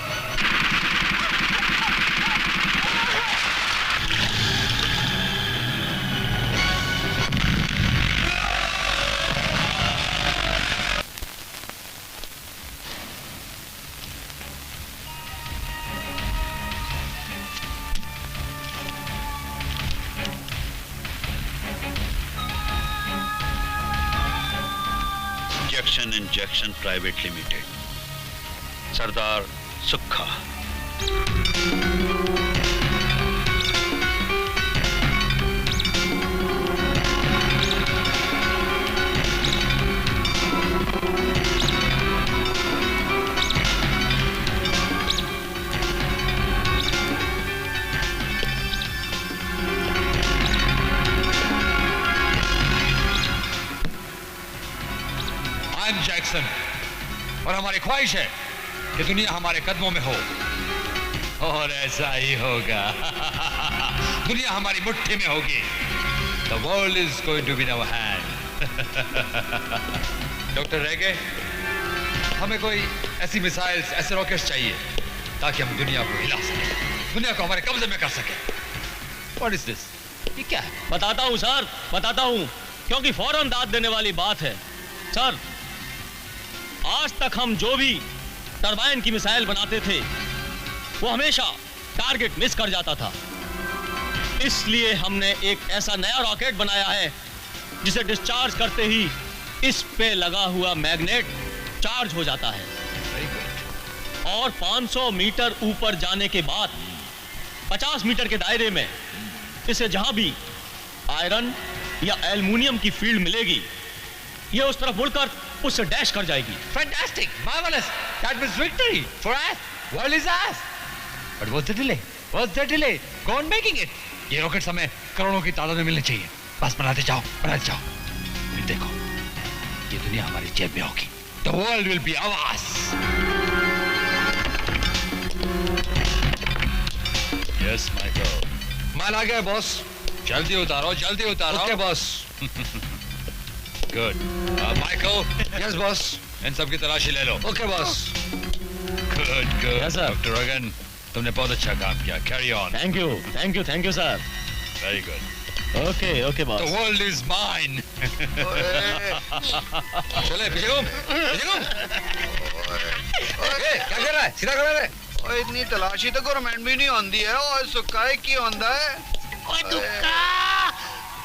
Jackson and Jackson private limited, Sardar Sukha. Jackson, और हमारी ख्वाहिश है कि दुनिया हमारे कदमों में हो, और ऐसा ही होगा। दुनिया हमारी मुट्ठी में होगी। The world is going to be in our hand. Doctor Rege, हमें कोई ऐसी मिसाइल्स, ऐसे रॉकेट्स चाहिए ताकि हम दुनिया को हिला सकें, दुनिया को हमारे कब्जे में कर सकें। What is this? ये क्या है? बताता हूँ सर, बताता हूँ, क्योंकि फौरन दाद देने वाली बात है। सर, आज तक हम जो भी टरबाइन की मिसाइल बनाते थे वो हमेशा टारगेट मिस कर जाता था। इसलिए हमने एक ऐसा नया रॉकेट बनाया है जिसे डिस्चार्ज करते ही इस पे लगा हुआ मैग्नेट चार्ज हो जाता है, और 500 मीटर ऊपर जाने के बाद 50 मीटर के दायरे में इसे जहां भी आयरन या एल्युमिनियम की फील्ड मिलेगी, ये उस तरफ मुड़कर उससे डैश कर जाएगी। Fantastic, marvelous. That was victory for us. World is ours. But what's the delay? What's the delay? Go on making it. ये रॉकेट हमें करोड़ों की तादाद में मिलने चाहिए। बस बनाते जाओ, बनाते जाओ। फिर देखो, ये दुनिया हमारी जेब में होगी। The world will be ours. Yes, Michael. माल आ गया बॉस। जल्दी उतारो, जल्दी उतारो। Okay boss. Good. Michael. Yes, boss. इन सब की तलाशी ले लो। Okay, boss. Good, good. Yes, sir. Dr. Ragan, तुमने बहुत अच्छा काम किया। Carry on. Thank you, thank you, thank you sir. Very good. Okay, okay boss. The world is mine. चले पीछे घूम, पीछे घूम। क्या कर रहा है? सीधा खड़ा रहे। ओए इतनी तलाशी तो गवर्नमेंट भी नहीं होती है। और सुक्का है की होता है? ओए दुक्का,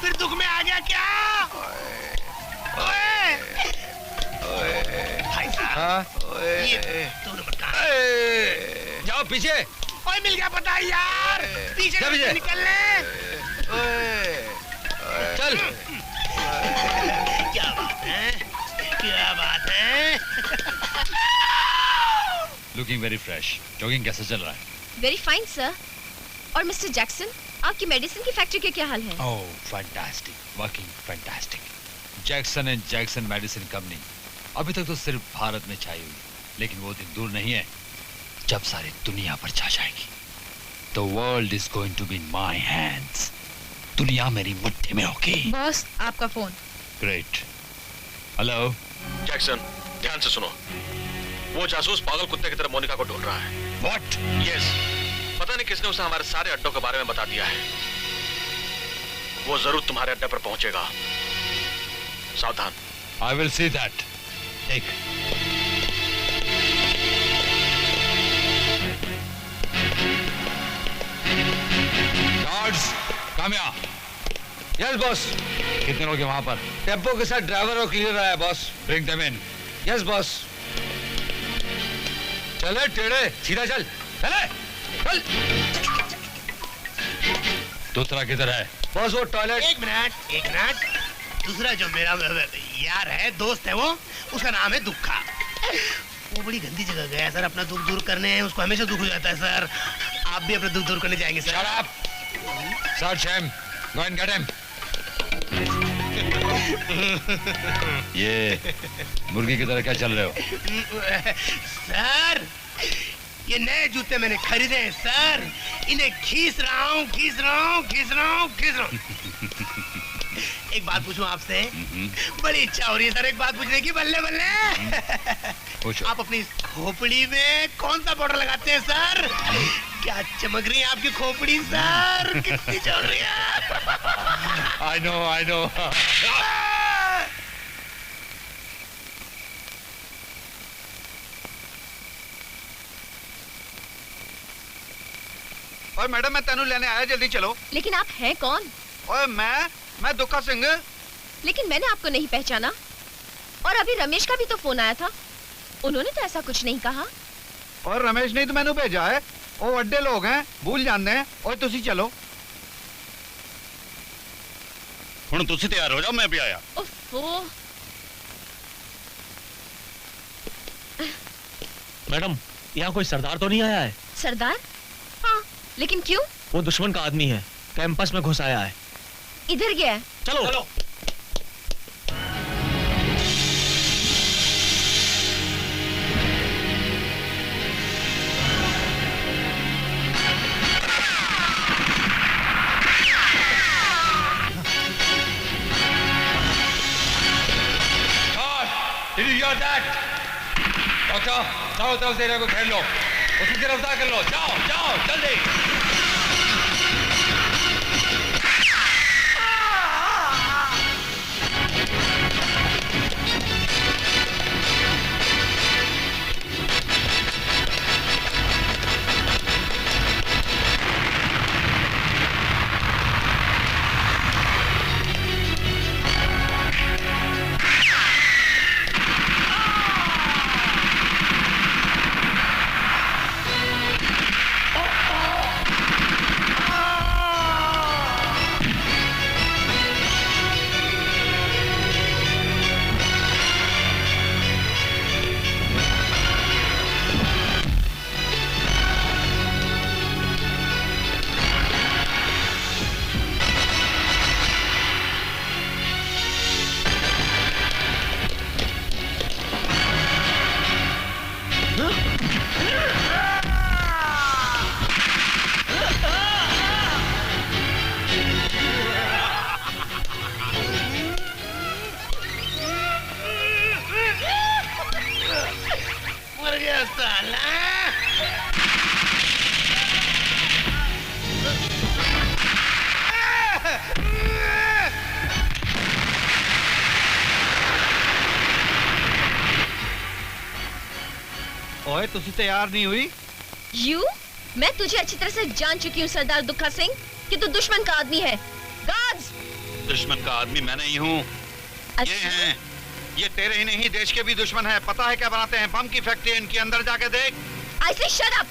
फिर दुख में आ गया क्या? भाई साहब, ये दोनों मकान। जाओ पीछे। ओए मिल गया पता यार, पीछे से निकल ले। चल। क्या बात है? क्या बात है? Looking very fresh. जॉगिंग कैसा चल रहा है? Very fine sir. और मिस्टर जैक्सन, आपकी मेडिसिन की फैक्ट्री के क्या हाल है? Oh, fantastic. Working fantastic. Jackson and Jackson medicine company अभी तक तो सिर्फ भारत में छाई हुई, लेकिन वो दिन दूर नहीं है जब सारी दुनिया पर छा जाएगी। The world is going to be in my hands. दुनिया मेरी मुट्ठी में होगी। बॉस, आपका फोन। Great. हेलो। जैक्सन, ध्यान से सुनो। वो जासूस पागल कुत्ते की तरह मोनिका को ढूंढ रहा है। What? Yes. पता नहीं किसने उसे हमारे सारे अड्डों के बारे में बता दिया है। वो जरूर तुम्हारे अड्डे पर पहुंचेगा। सावधान। I will see that. Take. Guards, come here. Yes, boss. कितने लोग हैं वहाँ पर? टेम्पो के साथ ड्राइवर और क्लीनर आया, boss. Bring them in. Yes, boss. चले टेढ़े, सीधा चल। चले, चल। दूसरा किधर है? बॉस वो टॉयलेट। एक मिनट। दूसरा जो मेरा यार है, दोस्त है, वो उसका नाम है दुखा। वो बड़ी गंदी जगह गया है सर अपना दुख दूर करने। उसको हमेशा दुख हो जाता है सर। आप भी अपना दुख दूर करने जाएंगे sir? Shut up! Search him. Go and get him. ये मुर्गी की तरह क्या चल रहे हो? सर ये नए जूते मैंने खरीदे हैं सर। इन्हें खींच रहा हूँ। एक बात पूछूं आपसे? बड़ी इच्छा हो रही है सर एक बात पूछने की। बल्ले बल्ले आप अपनी खोपड़ी में कौन सा पाउडर लगाते हैं सर? क्या चमक रही है आपकी खोपड़ी सर, कितनी चमक रही है। I know. ओए मैडम मैं तेनू लेने आया, जल्दी चलो। लेकिन आप हैं कौन? ओए मैं दुखा सिंह। लेकिन मैंने आपको नहीं पहचाना। और अभी रमेश का भी तो फोन आया था, उन्होंने तो ऐसा कुछ नहीं कहा। और रमेश ने तो मैंने भेजा है, वो अड्डे लोग हैं, भूल जाने हैं। और तुसी चलो। हुण तुसी तैयार हो जाओ, मैं भी आया। ओफो। मैडम यहाँ कोई सरदार तो नहीं आया है? सरदार? हाँ, लेकिन क्यों? वो दुश्मन का आदमी है, कैंपस में घुस आया है। इधर गया है। चलो। Did you hear that? Doctor, चारों तरफ से एरिया को घेर लो, उसकी गिरफ्तार कर लो। जाओ जल्दी। ओए तुसी तैयार नहीं हुई? मैं तुझे अच्छी तरह से जान चुकी हूँ सरदार दुखा सिंह कि तू दुश्मन का आदमी है। गार्ड्स! दुश्मन का आदमी मैं नहीं हूँ। अच्छा? ये हैं, ये तेरे ही नहीं देश के भी दुश्मन है। पता है क्या बनाते हैं? बम की फैक्ट्री इनके अंदर जाके देख। I say shut up!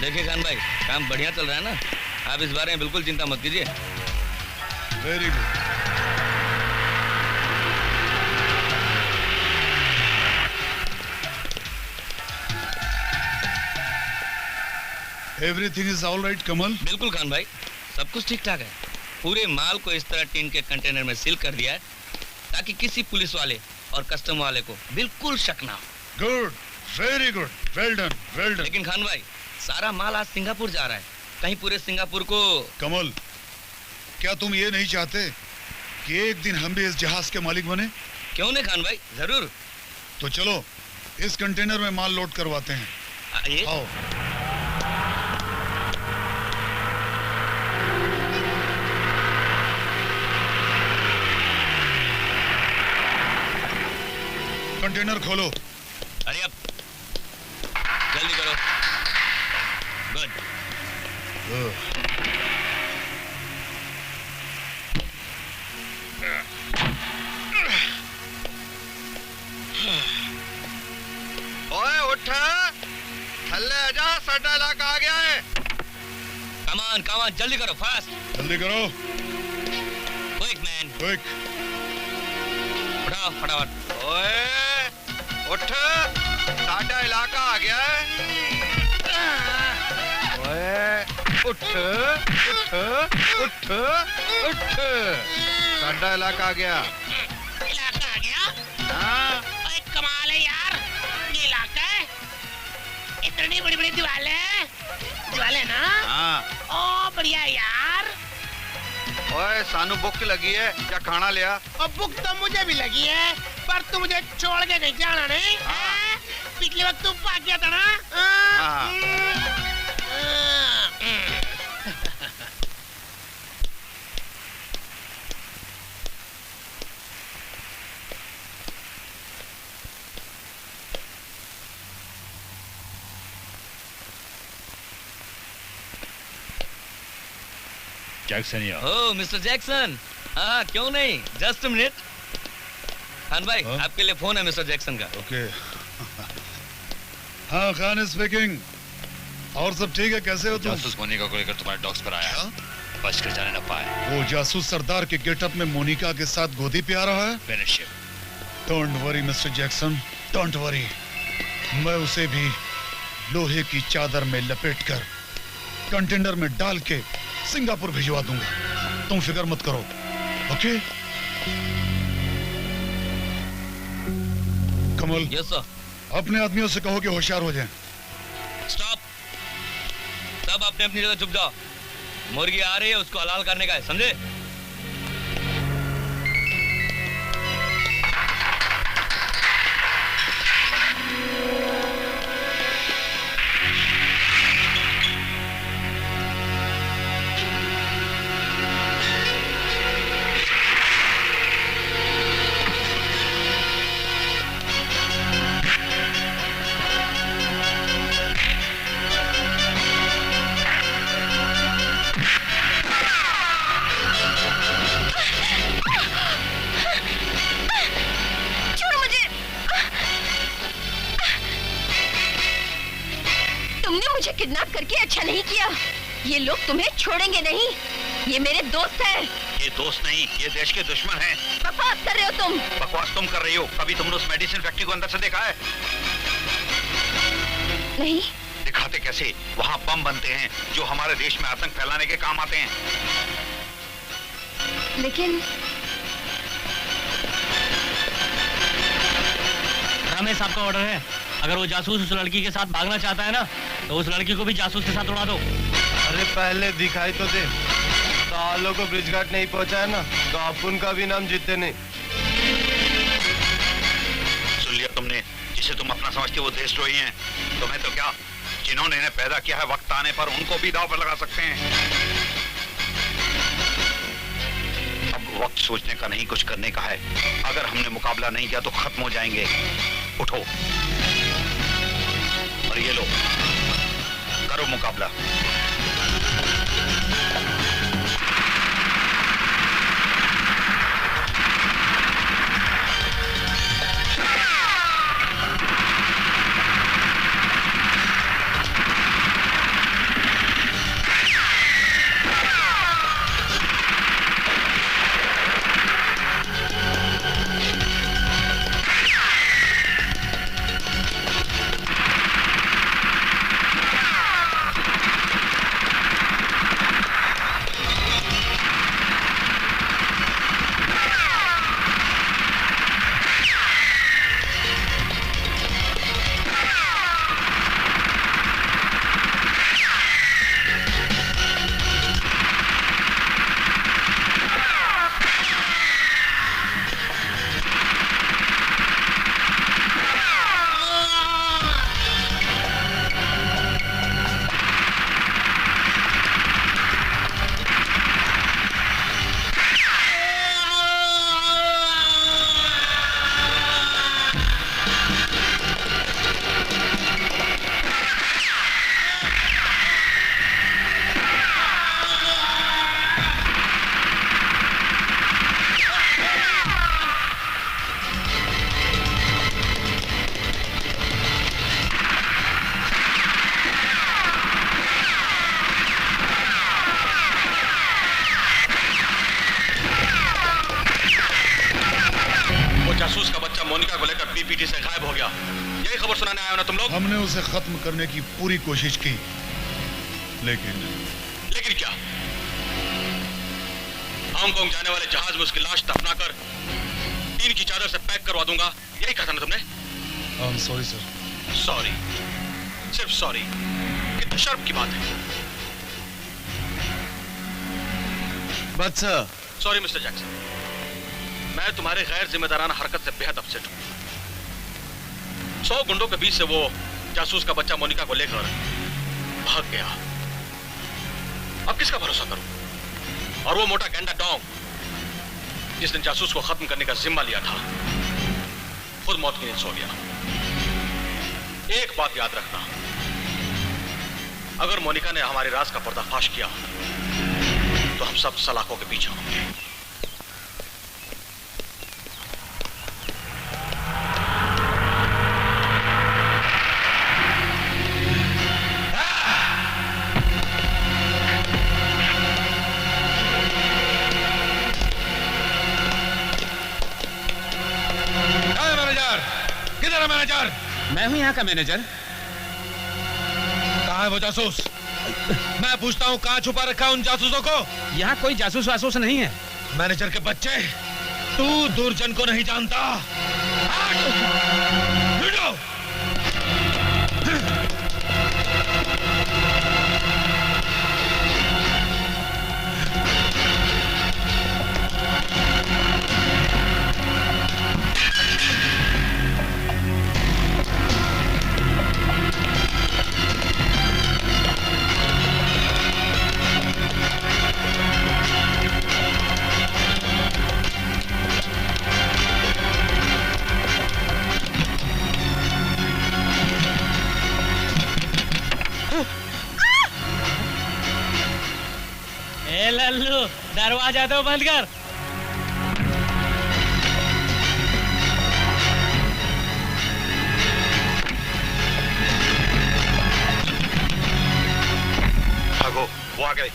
देखिए खान भाई, काम बढ़िया चल रहा है ना, आप इस बारे में बिल्कुल चिंता मत कीजिए। Very good. Everything is all right Kamal? बिल्कुल खान भाई, सब कुछ ठीक ठाक है। पूरे माल को इस तरह टीन के कंटेनर में सील कर दिया है ताकि किसी पुलिस वाले और कस्टम वाले को बिल्कुल शक ना हो। Good, very good, well done, well done. लेकिन खान भाई, सारा माल आज सिंगापुर जा रहा है, कहीं पूरे सिंगापुर को। कमल, क्या तुम ये नहीं चाहते कि एक दिन हम भी इस जहाज के मालिक बने? क्यों नहीं खान भाई, जरूर। तो चलो इस कंटेनर में माल लोड करवाते हैं। आइए। आओ। कंटेनर खोलो। अरे अब जल्दी करो। गुड। ओए उठ, थल्ले आजा, साडा इलाका आ गया है। कमान कमान, जल्दी करो, फास्ट। जल्दी करो। Quick man, quick. उठाओ फटाफट। ओए उठ, साडा इलाका आ गया है। ओए उठ उठ उठ उठ, साडा इलाका आ गया। इलाका आ गया? हाँ। ओए कमाल है यार, ये इलाका है। इतनी बड़ी बड़ी दीवारें हैं। दीवारें ना? हाँ। ओ बढ़िया है यार। ओए सानू भूख लगी है, क्या खाना लिया? और भूख तो मुझे भी लगी है, पर तू मुझे छोड़ के नहीं जाना नहीं। हाँ। पिछली वक्त तू भाग गया था ना? हाँ। जैक्सन या? ओह मिस्टर जैक्सन, हाँ क्यों नहीं, जस्ट मिनट। खान भाई आपके लिए फोन है मिस्टर जैक्सन का। ओके। हाँ खान स्पीकिंग। और सब ठीक है, कैसे हो तुम? जासूस मोनिका को लेकर तुम्हारे डॉग्स पर आया, बच कर जाने न पाए। वो जासूस सरदार के गेटअप में मोनिका के साथ गोदी पे आ रहा है। Finish. Don't worry mister Jackson, don't worry. मैं उसे भी लोहे की चादर में लपेटकर कंटेनर में डाल के सिंगापुर भिजवा दूंगा, तुम फिक्र मत करो। ओके? कमल। Yes sir. अपने आदमियों से कहो कि होशियार हो जाएं। स्टॉप, सब अपने अपनी जगह चुप जाओ। मुर्गी आ रही है, उसको हलाल करने का है, समझे? मुझे किडनैप करके अच्छा नहीं किया। ये लोग तुम्हें छोड़ेंगे नहीं। ये मेरे दोस्त हैं। ये दोस्त नहीं, ये देश के दुश्मन हैं। बकवास कर रहे हो तुम। बकवास तुम कर रही हो। कभी तुमने उस मेडिसिन फैक्ट्री को अंदर से देखा है? नहीं। दिखाते कैसे? वहाँ बम बनते हैं जो हमारे देश में आतंक फैलाने के काम आते हैं। लेकिन रमेश साहब का ऑर्डर है, अगर वो जासूस उस लड़की के साथ भागना चाहता है ना, तो उस लड़की को भी जासूस के साथ उड़ा दो। अरे पहले दिखाई तो दे। तो आलो को ब्रिज घाट नहीं पहुंचा है ना, तो आप उनका भी नाम जीतते नहीं। सुन लिया तुमने? जिसे तुम अपना समझते वो देशद्रोही हैं। तुम्हें तो क्या, जिन्होंने इन्हें पैदा किया है, वक्त आने पर उनको भी दांव पर लगा सकते हैं। अब वक्त सोचने का नहीं, कुछ करने का है। अगर हमने मुकाबला नहीं किया तो खत्म हो जाएंगे। उठो और ये लो, करो मुकाबला। जासूस का बच्चा मोनिका को लेकर पीपीटी से गायब हो गया। यही खबर सुनाने आए हो ना तुम लोग? हमने उसे खत्म करने की पूरी कोशिश की, लेकिन क्या? हांगकांग जाने वाले जहाज में उसकी लाश दफना कर टीन की चादर से पैक करवा दूंगा, यही कहा था ना तुमने? Sorry sir. सॉरी, सिर्फ सॉरी? कितनी शर्म की बात है। But sir. Sorry mister Jackson, मैं तुम्हारे गैर जिम्मेदाराना हरकत से बेहद अपसेट हूं। 100 गुंडों के बीच से वो जासूस का बच्चा मोनिका को लेकर भाग गया। अब किसका भरोसा करूं? और वो मोटा गेंडा डोंग जिसने जासूस को खत्म करने का जिम्मा लिया था, खुद मौत की नींद सो गया। एक बात याद रखना, अगर मोनिका ने हमारे राज का पर्दाफाश किया तो हम सब सलाखों के पीछे होंगे। किधर है मैनेजर? मैं हूं यहाँ का मैनेजर। कहाँ है वो जासूस? मैं पूछता हूँ कहाँ छुपा रखा है उन जासूसों को? यहाँ कोई जासूस वासूस नहीं है। मैनेजर के बच्चे, तू दुर्जन को नहीं जानता। लल्लू, दरवाजा तो बंद कर। भागो, वो आ गए।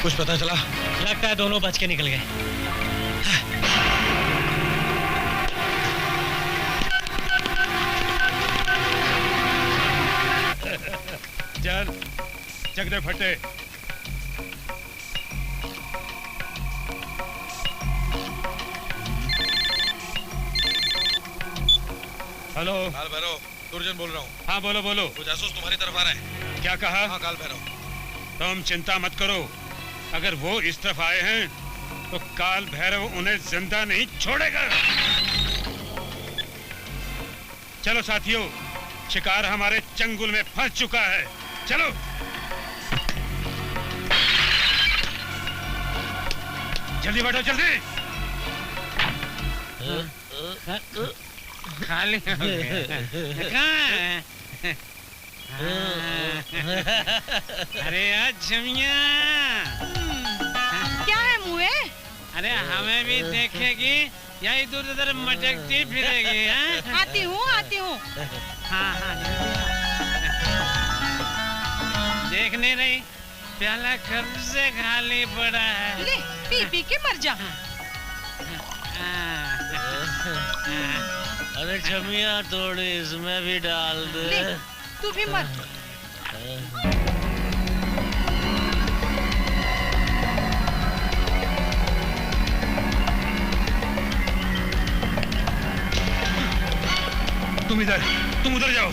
कुछ पता चला? लगता है दोनों बच के निकल गए। चल चक दे फटे। हेलो काल भैरव, दुर्जन बोल रहा हूँ। हाँ बोलो बोलो। वो जासूस तुम्हारी तरफ आ रहे हैं। क्या कहा? हाँ काल भैरव। तुम चिंता मत करो, अगर वो इस तरफ आए हैं तो काल भैरव उन्हें जिंदा नहीं छोड़ेगा। चलो साथियों, शिकार हमारे चंगुल में फंस चुका है, चलो। जल्दी बैठो जल्दी। खाली हो गया। कहाँ है? अरे यार जमिया, क्या है मुए? अरे हमें भी देखेगी या इधर उधर मटकती फिरेगी? हाँ? आती हूँ आती हूँ। हाँ हाँ देख नहीं रही, प्याला कब से खाली पड़ा है। ले पी पी के मर जा। अरे जमिया थोड़ी इसमें भी डाल दे। ले तू भी मर। तुम उधर जाओ।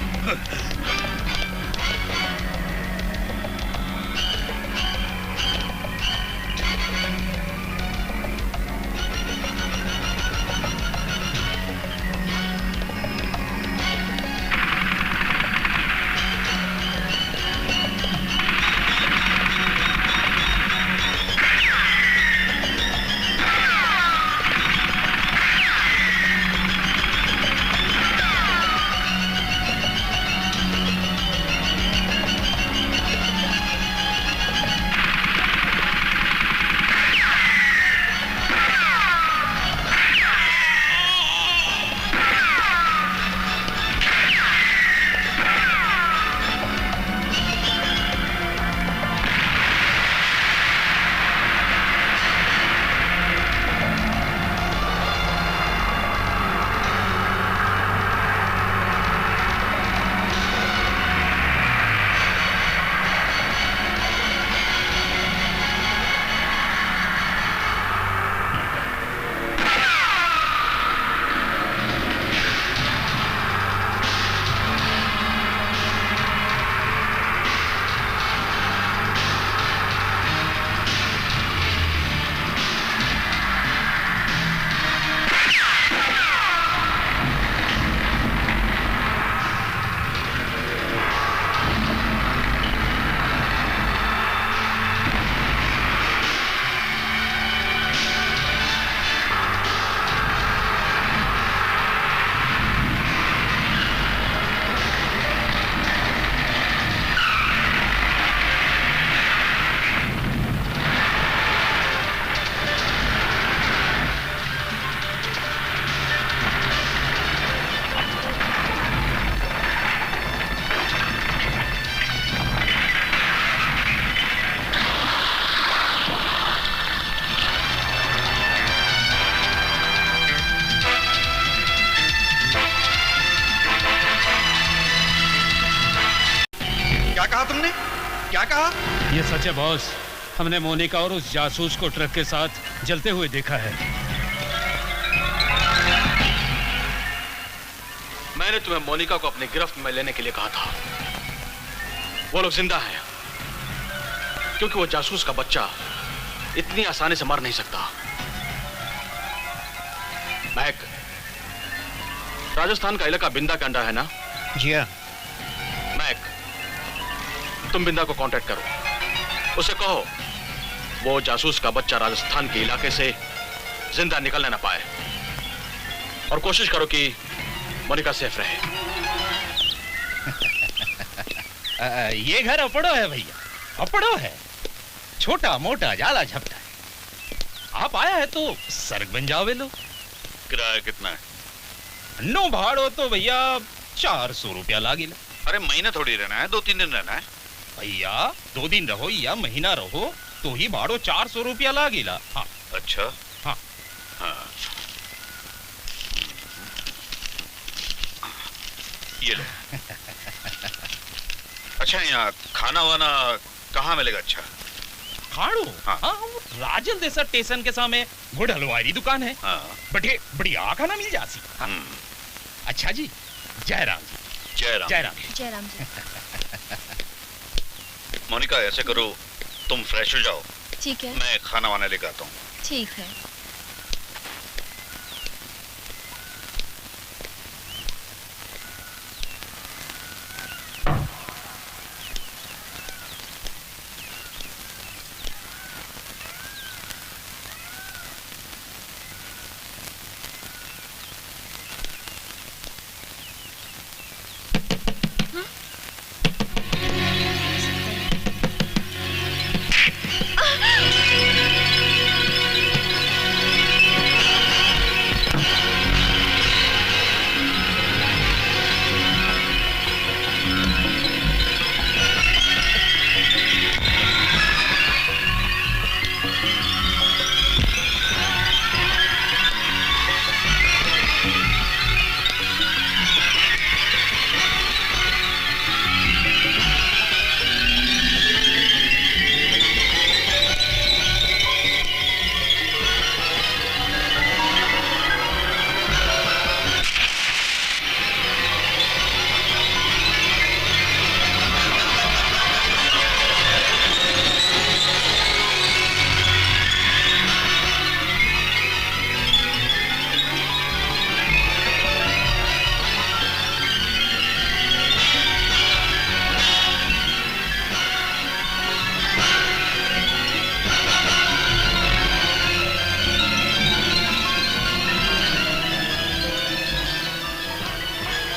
क्या कहा तुमने? क्या कहा? ये सच है बॉस, हमने मोनिका और उस जासूस को ट्रक के साथ जलते हुए देखा है। मैंने तुम्हें मोनिका को अपनी गिरफ्त में लेने के लिए कहा था। वो लोग जिंदा हैं, क्योंकि वो जासूस का बच्चा इतनी आसानी से मर नहीं सकता। महक, राजस्थान का इलाका बिंदा का अंडर है ना? जी हाँ। महक, तुम बिंदा को कांटेक्ट करो, उसे कहो वो जासूस का बच्चा राजस्थान के इलाके से जिंदा निकलने ना पाए, और कोशिश करो कि मोनिका सेफ रहे। ये घर अपड़ो है भैया, अपड़ो है, छोटा मोटा जाला झपटा है। आप आया है तो सर्ग बन जाओ वे लो। किराया कितना है? नो भाड़ो तो भैया 400 रुपया लागिला। अरे महीना थोड़ी रहना है, 2-3 दिन रहना है। भैया 2 दिन रहो या महीना रहो, तो ही भाड़ो 400 रुपया लागेला। हाँ। अच्छा हाँ हाँ ये लो। अच्छा यहाँ खाना वाना कहाँ मिलेगा? अच्छा खाड़ो हाँ, राजन देसा स्टेशन के सामने गुड़ हलवाई की दुकान है। हाँ। बड़े बढ़िया खाना मिल जासी। हाँ। अच्छा जी, जय राम जी। जय राम। जय राम। जय राम जी। मोनिका ऐसे करो, तुम फ्रेश हो जाओ, ठीक है। मैं खाना वाना लेकर आता हूँ। ठीक है।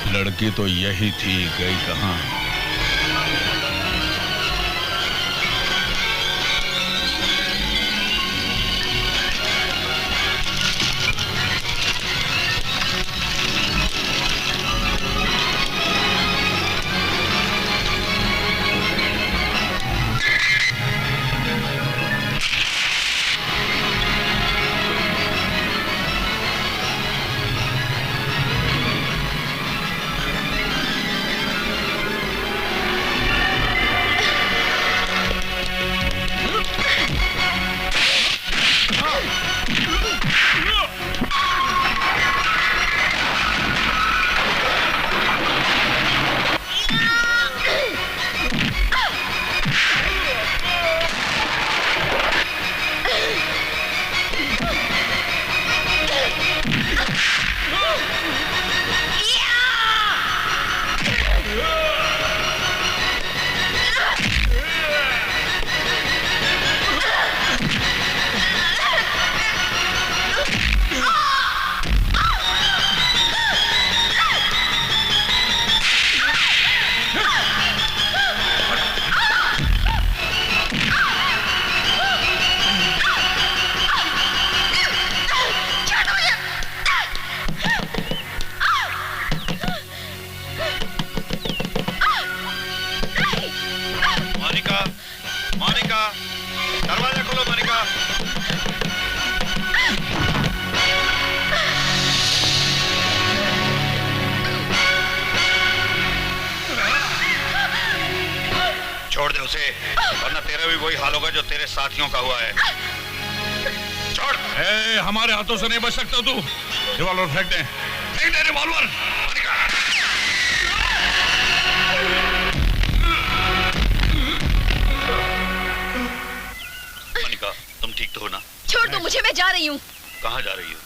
लड़की तो यही थी, गई कहाँ? छोड़ दे उसे, वरना तेरा भी वही हाल होगा जो तेरे साथियों का हुआ है। छोड़। हमारे हाथों से नहीं बच सकता तू। रिवॉल्वर फेंक दे, फेंक दे रिवॉल्वर। मनिका, तुम ठीक तो हो ना? छोड़ दो मुझे, मैं जा रही हूँ। कहाँ जा रही हो?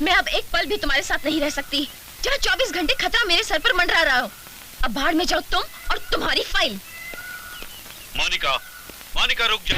मैं अब एक पल भी तुम्हारे साथ नहीं रह सकती। जहाँ 24 घंटे खतरा मेरे सर पर मंडरा रहा हो। अब बाहर में जाओ तुम और तुम्हारी फाइल। मोनिका, मोनिका रुक जा।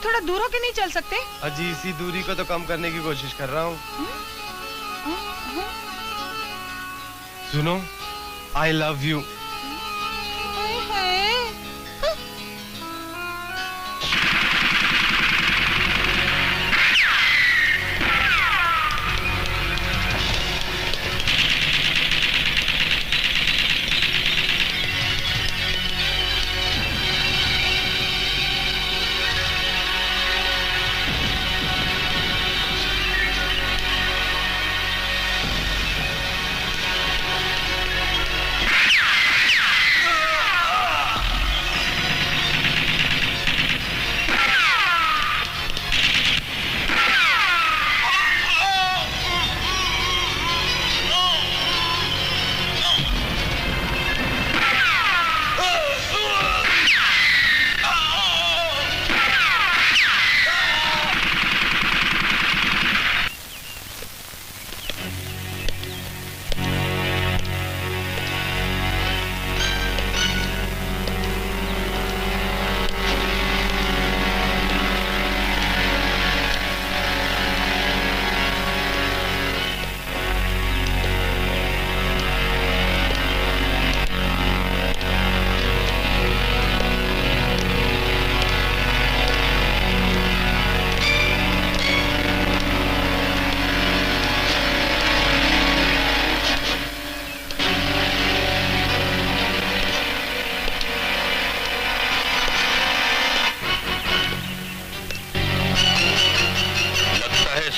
थोड़ा दूर होके नहीं चल सकते? अजी इसी दूरी को तो कम करने की कोशिश कर रहा हूँ। सुनो, आई लव यू।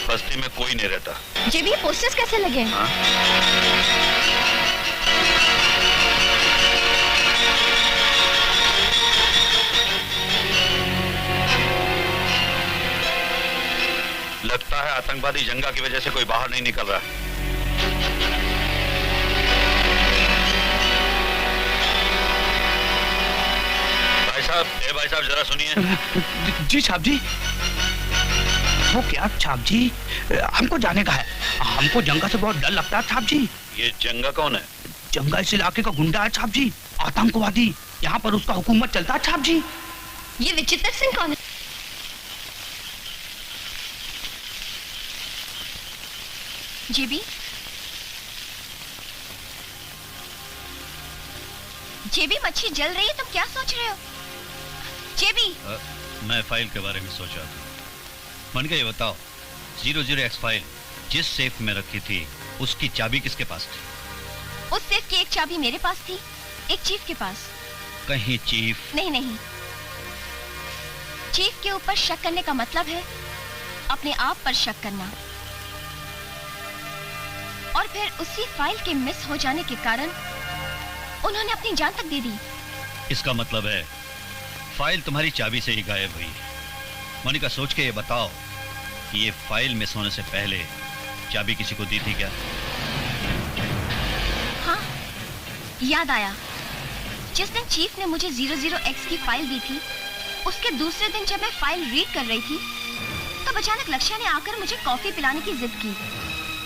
बस्ती में कोई नहीं रहता। जी भी पोस्टर्स कैसे लगे हैं? लगता है आतंकवादी जंगा की वजह से कोई बाहर नहीं निकल रहा। भाई साहब जरा सुनिए। जी साहब जी। वो क्या छाप जी, हमको जाने का है। हमको जंगा से बहुत डर लगता है छाप जी। ये जंगा कौन है? जंगा इस इलाके का गुंडा है छाप जी, आतंकवादी। यहाँ पर उसका हुकूमत चलता है छाप जी। ये विचित्र सिंह कौन है? जेबी, जेबी मच्छी जल रही है, तुम क्या सोच रहे हो? जेबी, मैं फाइल के बारे में सोच रहा था। मन का ये बताओ, 00X फाइल जिस सेफ में रखी थी उसकी चाबी किसके पास थी? उस सेफ की एक चाबी मेरे पास थी, एक चीफ के पास। कहीं चीफ? नहीं, चीफ के ऊपर शक करने का मतलब है अपने आप पर शक करना, और फिर उसी फाइल के मिस हो जाने के कारण उन्होंने अपनी जान तक दे दी। इसका मतलब है फाइल तुम्हारी चाबी से ही गायब हुई। मोनिका, सोच के ये बताओ कि ये फाइल मिस होने से पहले चाबी किसी को दी थी क्या? हाँ, याद आया। जिस दिन चीफ ने मुझे 00X की फाइल दी थी, उसके दूसरे दिन जब मैं फाइल रीड कर रही थी, तब अचानक लक्ष्य ने आकर मुझे कॉफी पिलाने की जिद की,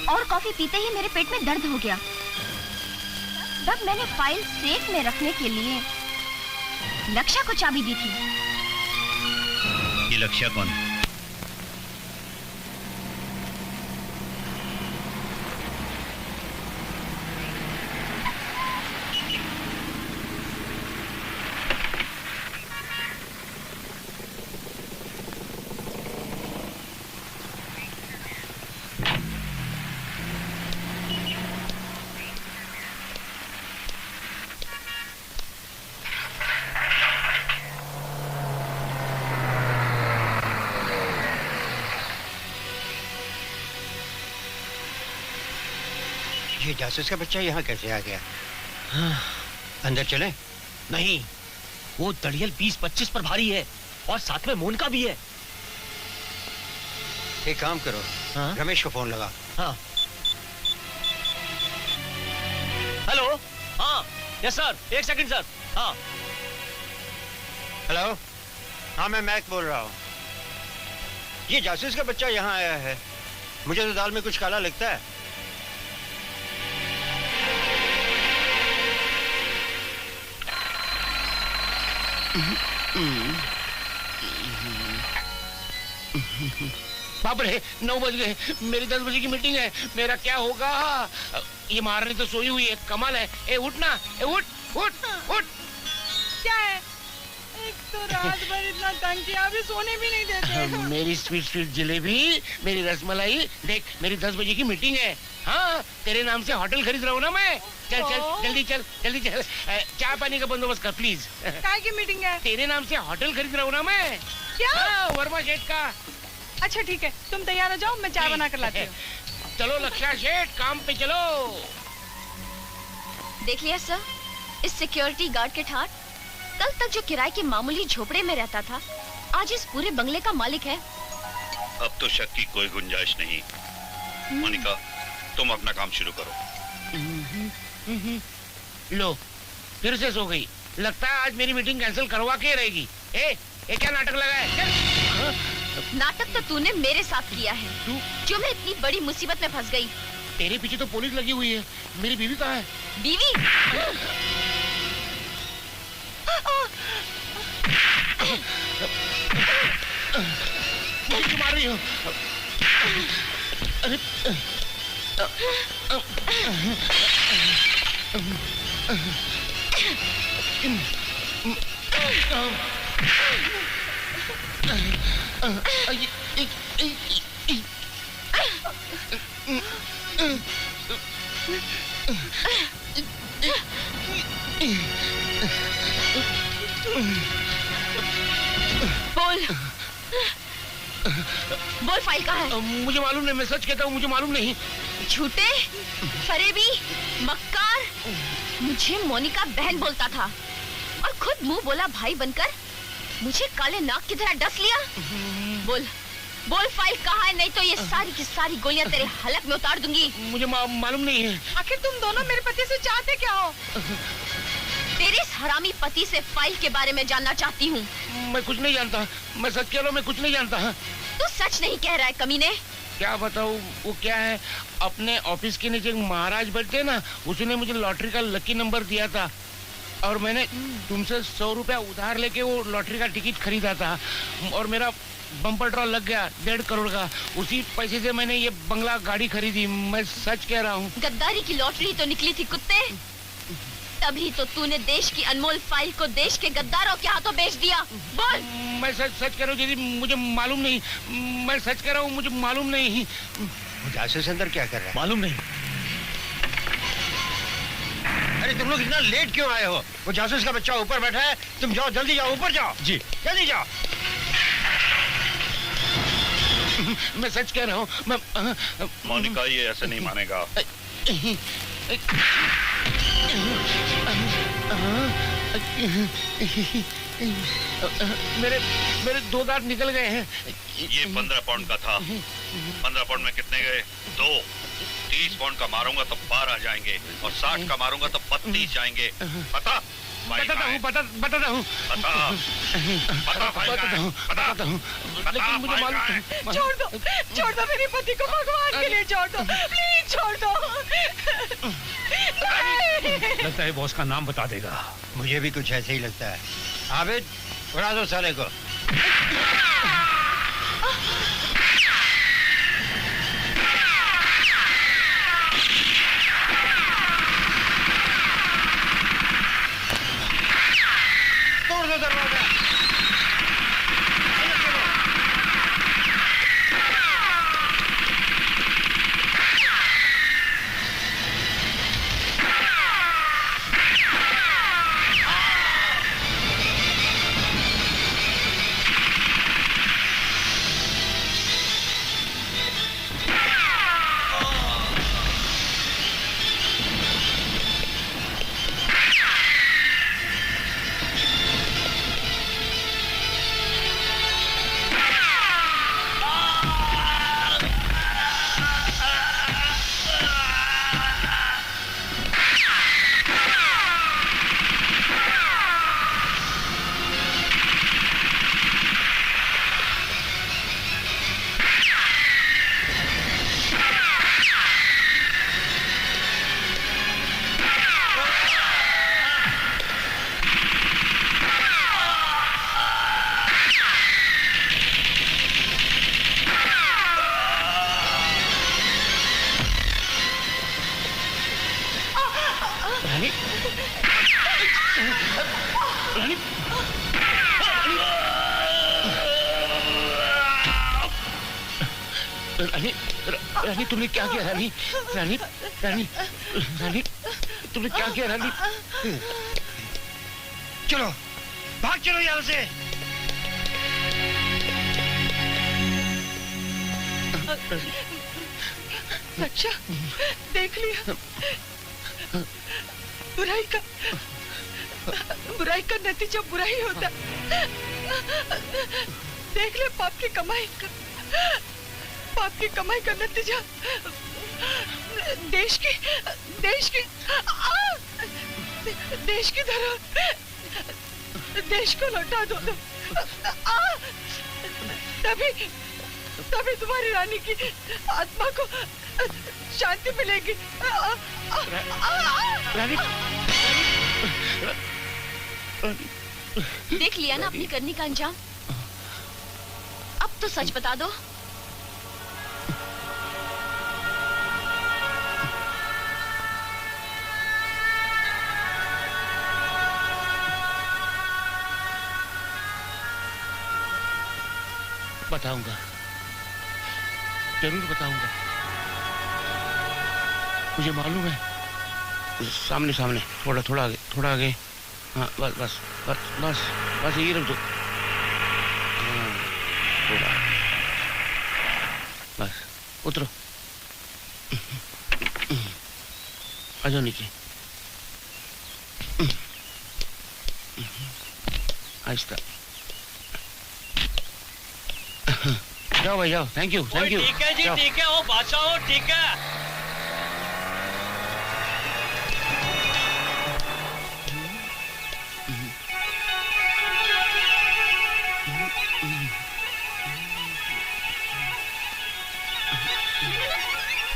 और कॉफी पीते ही मेरे पेट में दर्द हो गया। तब मैंने फाइल सेफ में रखने के लिए लक्ष्य को चाबी दी थी। ये लक्ष्य कौन है? ये जासूस का बच्चा यहाँ कैसे आ गया? हाँ, अंदर चले? नहीं, वो दड़ियल 20-25 पर भारी है, और साथ में मोनिका भी है। एक काम करो, हाँ? रमेश को फोन लगा। हाँ। हेलो, हाँ, यस सर, 1 सेकंड सर। हाँ। हेलो, हाँ मैं मैक बोल रहा हूँ। ये जासूस का बच्चा यहाँ आया है, मुझे तो दाल में कुछ काला लगता है। बाप रे 9 बज गए, मेरी 10 बजे की मीटिंग है, मेरा क्या होगा? ये महारानी तो सोई हुई है, कमाल है। ए उठ ना, ए उठ उठ उठ। क्या है? एक तो रात भर इतना तंग किया, अभी सोने भी नहीं देते। मेरी स्वीट स्वीट जलेबी, मेरी रसमलाई, देख मेरी 10 बजे की मीटिंग है। हाँ, तेरे नाम से होटल खरीद रहा हूँ ना मैं। चल चल जल्दी चल, जल्दी चल। चाय पानी का बंदोबस्त कर प्लीज। काय की मीटिंग है? तेरे नाम से होटल खरीद रहा हूँ ना मैं। क्या? हाँ, वर्मा शेठ का। अच्छा ठीक है, तुम तैयार हो जाओ, मैं चाय बना कर लाती हूँ। चलो लक्षा शेठ, काम पे चलो। देख लिया सर, इस सिक्योरिटी गार्ड के ठाट कल तक जो किराए के मामूली झोपड़े में रहता था, आज इस पूरे बंगले का मालिक है। अब तो शक की कोई गुंजाइश नहीं। मोनिका, तुम अपना काम शुरू करो। लो, फिर से सो गई। लगता है आज मेरी मीटिंग कैंसिल करवा के रहेगी। ए, ये क्या नाटक लगा है? नाटक तो तूने मेरे साथ किया है, जो मैं इतनी बड़ी मुसीबत में फंस गई। तेरे पीछे तो पुलिस लगी हुई है। मेरी बीवी कहाँ है? बीवी? मुझे क्यों मार रही हो? अरे बोल बोल, फाइल कहाँ है? मुझे मालूम नहीं, मैं सच कहता हूँ, मुझे मालूम नहीं। झूठे, फरेबी, मक्कार, मुझे मोनिका बहन बोलता था और खुद मुंह बोला भाई बनकर मुझे काले नाग की तरह डस लिया। बोल बोल, फाइल कहाँ है? नहीं तो ये सारी की सारी गोलियां तेरे हलक में उतार दूंगी। मुझे मालूम नहीं है। आखिर तुम दोनों मेरे पति से चाहते क्या हो? तेरे इस हरामी पति से फाइल के बारे में जानना चाहती हूँ। मैं कुछ नहीं जानता, मैं सच कह रहा हूँ, मैं कुछ नहीं जानता। तू सच नहीं कह रहा है कमीने? क्या बताऊँ, वो क्या है, अपने ऑफिस के नीचे महाराज बैठते ना, उसने मुझे लॉटरी का लकी नंबर दिया था और मैंने तुमसे 100 रुपया उधार लेके वो लॉटरी का टिकट खरीदा था और मेरा बम्पर ड्रॉ लग गया 1.5 करोड़ का। उसी पैसे से मैंने ये बंगला गाड़ी खरीदी। मैं सच कह रहा हूँ। गद्दारी की लॉटरी तो निकली थी कुत्ते, तभी तो तूने देश की अनमोल फाइल को देश के गद्दारों के हाथों बेच दिया। बोल। मैं सच कह रहा हूँ दीदी, मुझे मालूम नहीं। मैं सच कह रहा हूँ, मुझे मालूम नहीं। जासूस अंदर क्या कर रहा है? मालूम नहीं। अरे तुम लोग इतना लेट क्यों आए हो? वो जासूस का बच्चा ऊपर बैठा है, तुम जाओ, जल्दी जाओ, ऊपर जाओ। जी जल्दी जाओ। मैं सच कह रहा हूँ। मोनिका ये ऐसे नहीं मानेगा। मेरे 2 दांत निकल गए हैं। ये 15 पाउंड का था। 15 पाउंड में कितने गए? 2। 30 पाउंड का मारूंगा तो 12 जाएंगे और 60 का मारूंगा तो 32 जाएंगे। पता? बताता हूँ। बताता हूँ। लेकिन मुझे मालूम। छोड़ दो मेरे पति को, भगवान के लिए छोड़ दो, प्लीज छोड़ दो। लगता है बॉस का नाम बता देगा। मुझे भी कुछ ऐसे ही लगता है। आबिद, उड़ा दो साले को। तोड़ दो दरवाजा। रानी रानी रानी तुमने क्या किया रानी रानी रानी रानी तुमने क्या किया रानी? चलो भाग चलो यहाँ से। अच्छा देख लिया, बुराई का नतीजा बुरा ही होता। देख ले पाप की कमाई का नतीजा देश की धरोहर देश को लौटा दो तुम। तभी तुम्हारी रानी की आत्मा को शांति मिलेगी। देख लिया ना अपनी करनी का अंजाम। अब तो सच बता दो। बताऊंगा, जरूर बताऊंगा। मुझे मालूम है। सामने सामने, थोड़ा आगे। हाँ बस यही रख दो। हाँ, थोड़ा बस उतरो। आ जाओ नीचे। आहिस्ता जाओ भाई जाओ। Thank you. ठीक है जी, ठीक है। ओ बादशाह हो, ठीक है।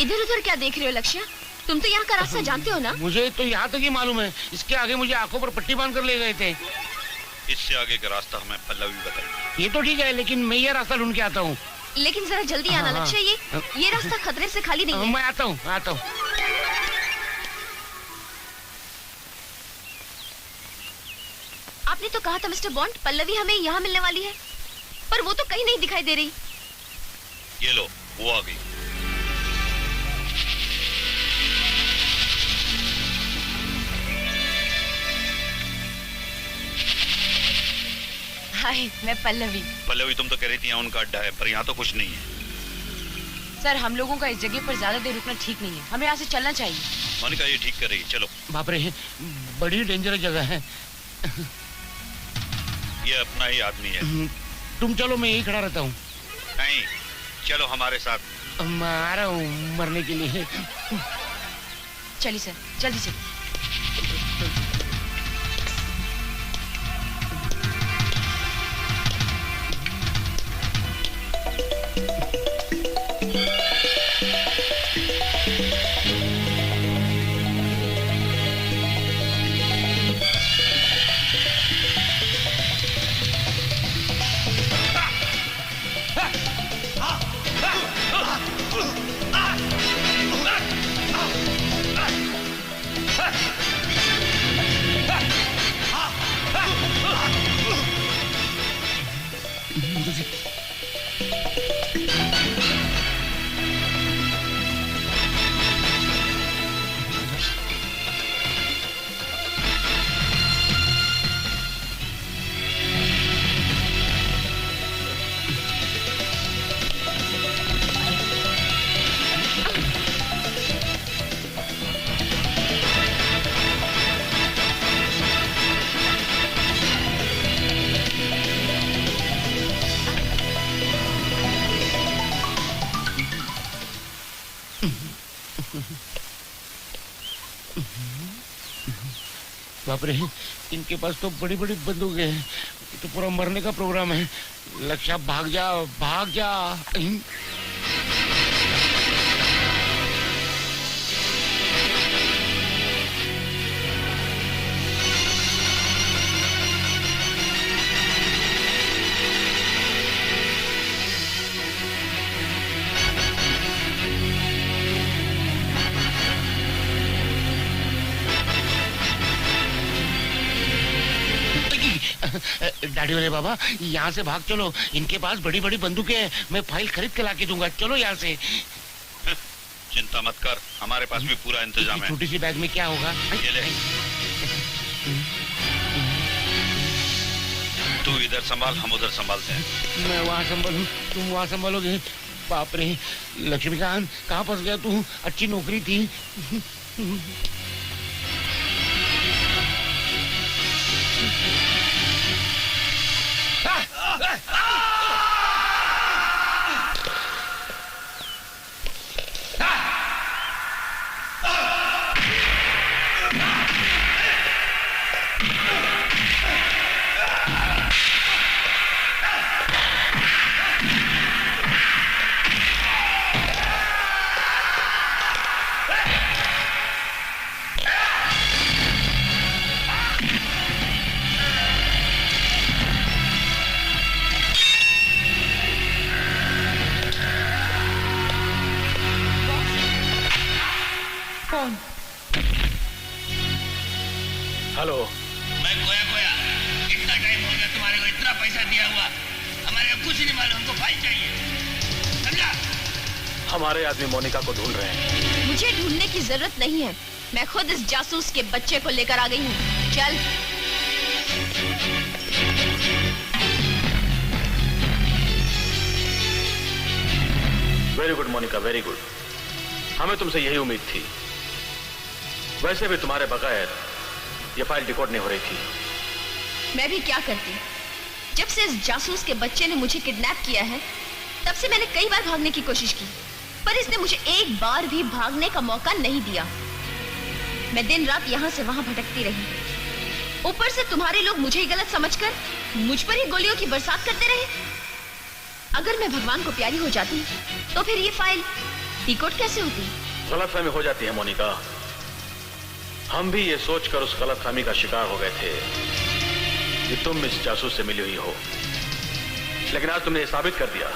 इधर उधर क्या देख रहे हो लक्ष्य? तुम तो यहाँ का रास्ता जानते हो ना? मुझे तो यहाँ तक ही मालूम है। इसके आगे मुझे आंखों पर पट्टी बांध कर ले गए थे। इससे आगे का रास्ता हमें पल्लवी बताएगी। ये तो ठीक है, लेकिन मैं ये रास्ता ढूंढ के आता हूँ। लेकिन जरा जल्दी आना लक्ष्य। ये रास्ता खतरे से खाली नहीं है। मैं आता हूँ। आपने तो कहा था मिस्टर बॉन्ड, पल्लवी हमें यहाँ मिलने वाली है, पर वो तो कहीं नहीं दिखाई दे रही। ये लो, वो आ गई। हाय, मैं पल्लवी, तुम तो कह रही थी यहाँ उनका अड्डा है, पर यहाँ तो कुछ नहीं है। सर, हम लोगों का इस जगह पर ज्यादा देर रुकना ठीक नहीं है। हमें यहाँ से चलना चाहिए। मोनिका ये ठीक कर रही है, चलो। बाप रे, बड़ी डेंजरस जगह है। ये अपना ही आदमी है। तुम चलो, मैं यही खड़ा रहता हूँ। नहीं, चलो हमारे साथ। मैं आ रहा हूँ मरने के लिए। चलिए सर, जल्दी चलिए। बाप रे, इनके पास तो बड़ी बड़ी बंदूकें हैं। तो पूरा मरने का प्रोग्राम है। लक्ष्य भाग जा, भाग जा। दाढ़ी वाले बाबा, यहाँ से भाग चलो, इनके पास बड़ी बड़ी बंदूकें हैं, मैं फाइल खरीद के लाके दूंगा, चलो यहाँ से। चिंता मत कर, हमारे पास भी पूरा इंतजाम है। छोटी सी बैग में क्या होगा? ये ले। तू इधर संभाल, हम उधर संभालते हैं। मैं वहाँ संभालूं, तुम वहाँ संभालोगे? बाप रे, लक्ष्मीकांत कहाँ फंस गया तू? अच्छी नौकरी थी। कौन? हेलो। मैं गोया, इतना टाइम हो गया तुम्हारे को, इतना पैसा दिया हुआ, हमारे को कुछ नहीं मालूम, हमको फाइल चाहिए, समझा? हमारे आदमी मोनिका को ढूंढ रहे हैं। मुझे ढूंढने की जरूरत नहीं है, मैं खुद इस जासूस के बच्चे को लेकर आ गई हूँ। चल। Very good Monica, very good. हमें तुमसे यही उम्मीद थी। वैसे भी तुम्हारे बगैर ये फाइल डिकोड नहीं हो रही थी। मैं भी क्या करती, जब से इस जासूस के बच्चे ने मुझे किडनैप किया है, तब से मैंने कई बार भागने की कोशिश की, पर इसने मुझे एक बार भी भागने का मौका नहीं दिया। मैं दिन रात यहाँ से वहाँ भटकती रही। ऊपर से तुम्हारे लोग मुझे ही गलत समझकर मुझ पर ही गोलियों की बरसात करते रहे। अगर मैं भगवान को प्यारी हो जाती, तो फिर ये फाइल डिकोड कैसे होती? गलतफहमी हो जाती है मोनिका। हम भी ये सोचकर उस गलतफहमी का शिकार हो गए थे कि तुम इस जासूस से मिली हुई हो, लेकिन आज तुमने ये साबित कर दिया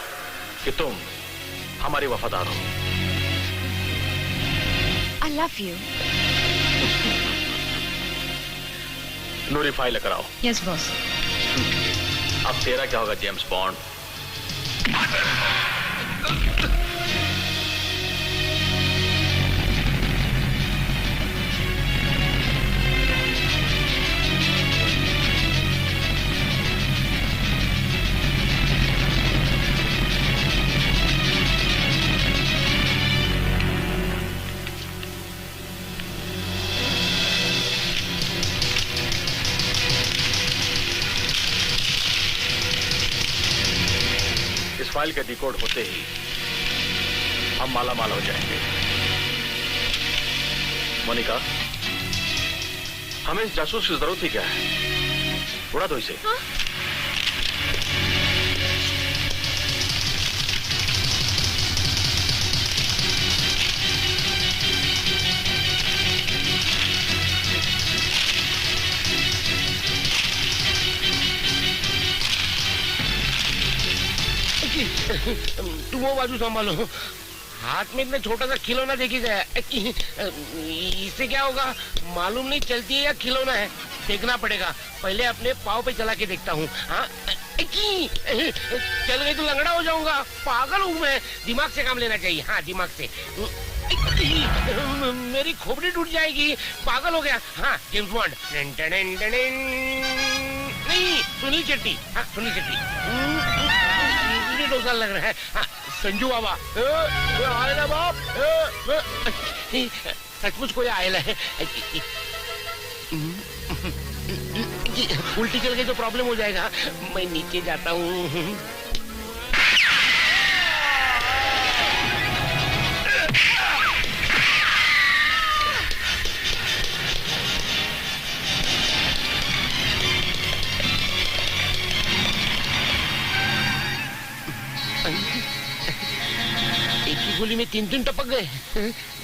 कि तुम हमारी वफादार हो। I love you. Noori file लेकर आओ। Yes, boss. अब तेरा क्या होगा जेम्स बॉन्ड? फाइल के डिकोड होते ही हम माला माल हो जाएंगे। मोनिका, हमें इस जासूस की जरूरत ही क्या है? उड़ा दो इसे। हाँ? तुम वो बाजू संभालो, हाथ में इतना छोटा सा खिलौना देखी गया, इससे क्या होगा मालूम नहीं चलती है या खिलौना है, देखना पड़ेगा। पहले अपने पाँव पे चला के देखता हूँ। हाँ, चल गई तो लंगड़ा हो जाऊंगा, पागल हूँ मैं, दिमाग से काम लेना चाहिए। हाँ, दिमाग से। मेरी खोपड़ी टूट जाएगी, पागल हो गया। हाँ, जेम्स बॉन्ड। नहीं, सुनील शेट्टी। हाँ, सुनील शेट्टी। डोसा लग रहा है। हाँ, संजू बाबा। आयला बाप, सचमुच कोई आयला है। उल्टी चल गई तो प्रॉब्लम हो जाएगा। मैं नीचे जाता हूँ। एक ही गोली में 3 टपक गए,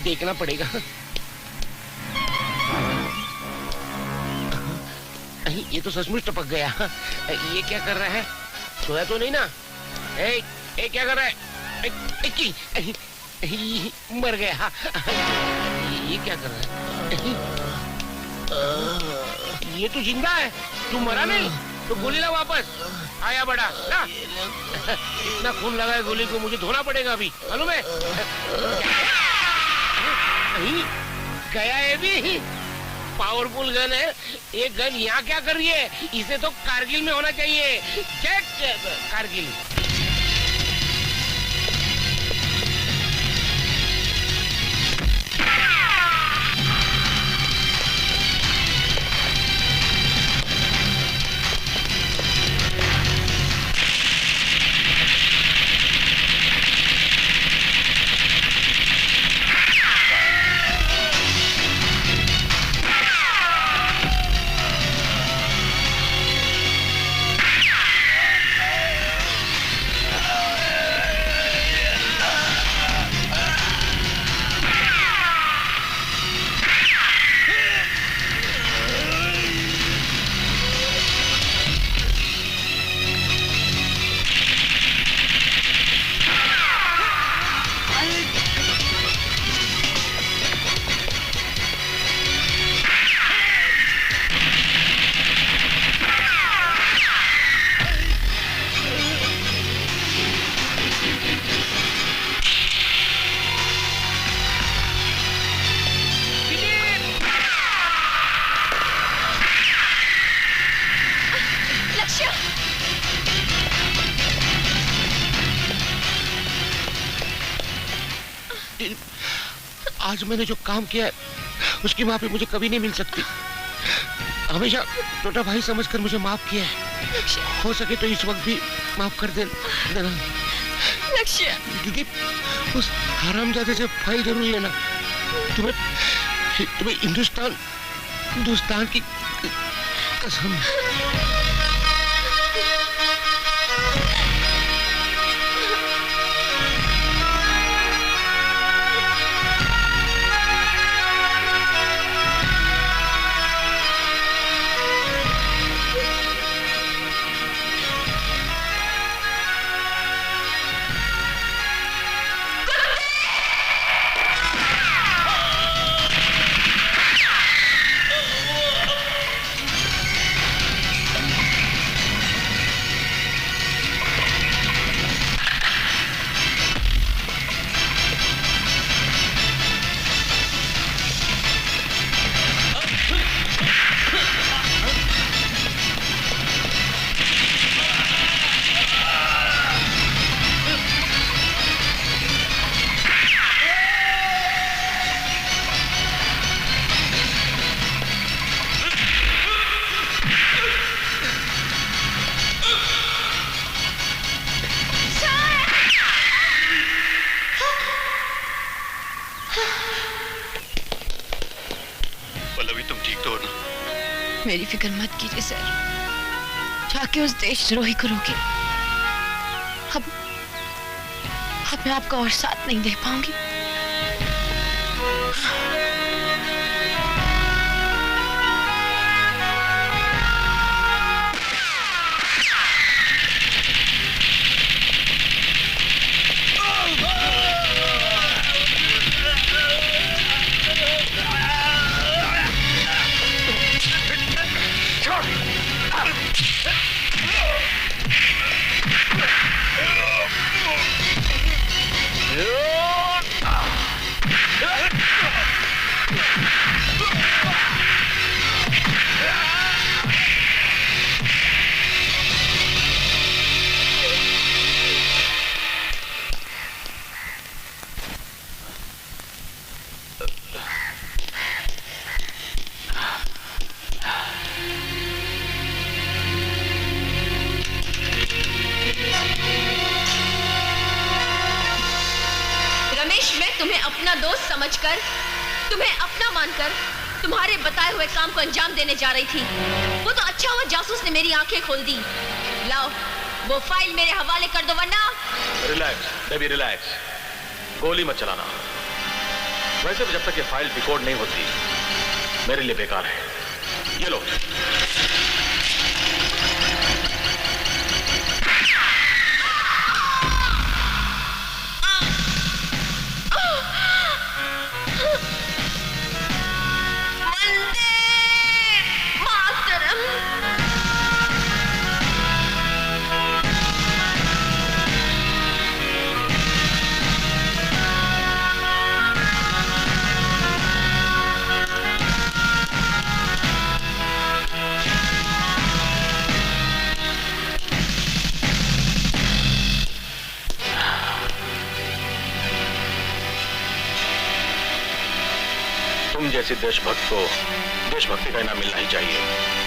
देखना पड़ेगा। ये तो सचमुच टपक गया। ये क्या कर रहा है? सोया तो नहीं ना? क्या कर रहा है? मर गया। ये क्या कर रहा है? ये तो जिंदा है, तू मरा नहीं। तो गोली ला वापस। आया बड़ा ना। इतना खून लगा है गोली को, मुझे धोना पड़ेगा अभी, मालूम है? गया है भी। पावरफुल गन है ये गन। यहाँ क्या कर रही है? इसे तो कारगिल में होना चाहिए। चेक कारगिल। आज मैंने जो काम किया है उसकी माफी मुझे कभी नहीं मिल सकती। हमेशा छोटा भाई समझकर मुझे माफ किया है। हो सके तो इस वक्त भी माफ कर देना। लक्ष्य दीदी, उस हरामजादे से फाइल जरूरी है ना। तुम्हें हिंदुस्तान की कसम। मेरी फिक्र मत कीजिए सर, जाके उस देशद्रोही को रोके। अब मैं आपका और साथ नहीं दे पाऊंगी। समझकर, तुम्हें अपना मानकर तुम्हारे बताए हुए काम को अंजाम देने जा रही थी। वो तो अच्छा हुआ जासूस ने मेरी आंखें खोल दी। लाओ वो फाइल मेरे हवाले कर दो, वरना। रिलैक्स बेबी रिलैक्स, गोली मत चलाना। वैसे भी जब तक ये फाइल डिकोड नहीं होती मेरे लिए बेकार है। ये लो। जैसी देशभक्त को देशभक्ति का इनाम मिलना ही चाहिए।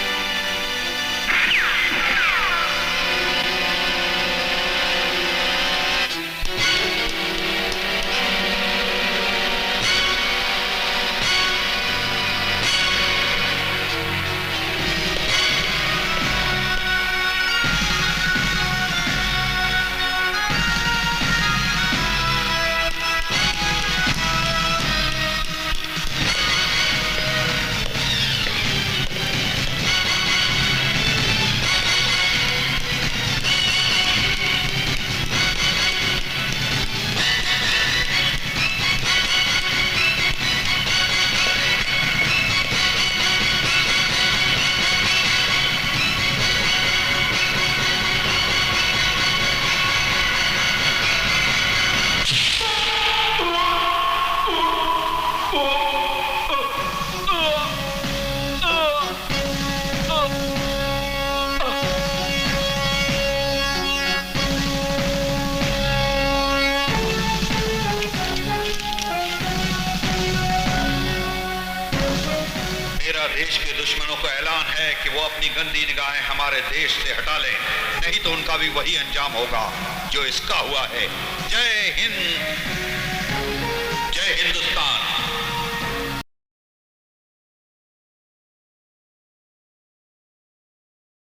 देश के दुश्मनों को ऐलान है कि वो अपनी गंदी निगाहें हमारे देश से हटा लें, नहीं तो उनका भी वही अंजाम होगा जो इसका हुआ है। जय हिंद, जय हिंदुस्तान।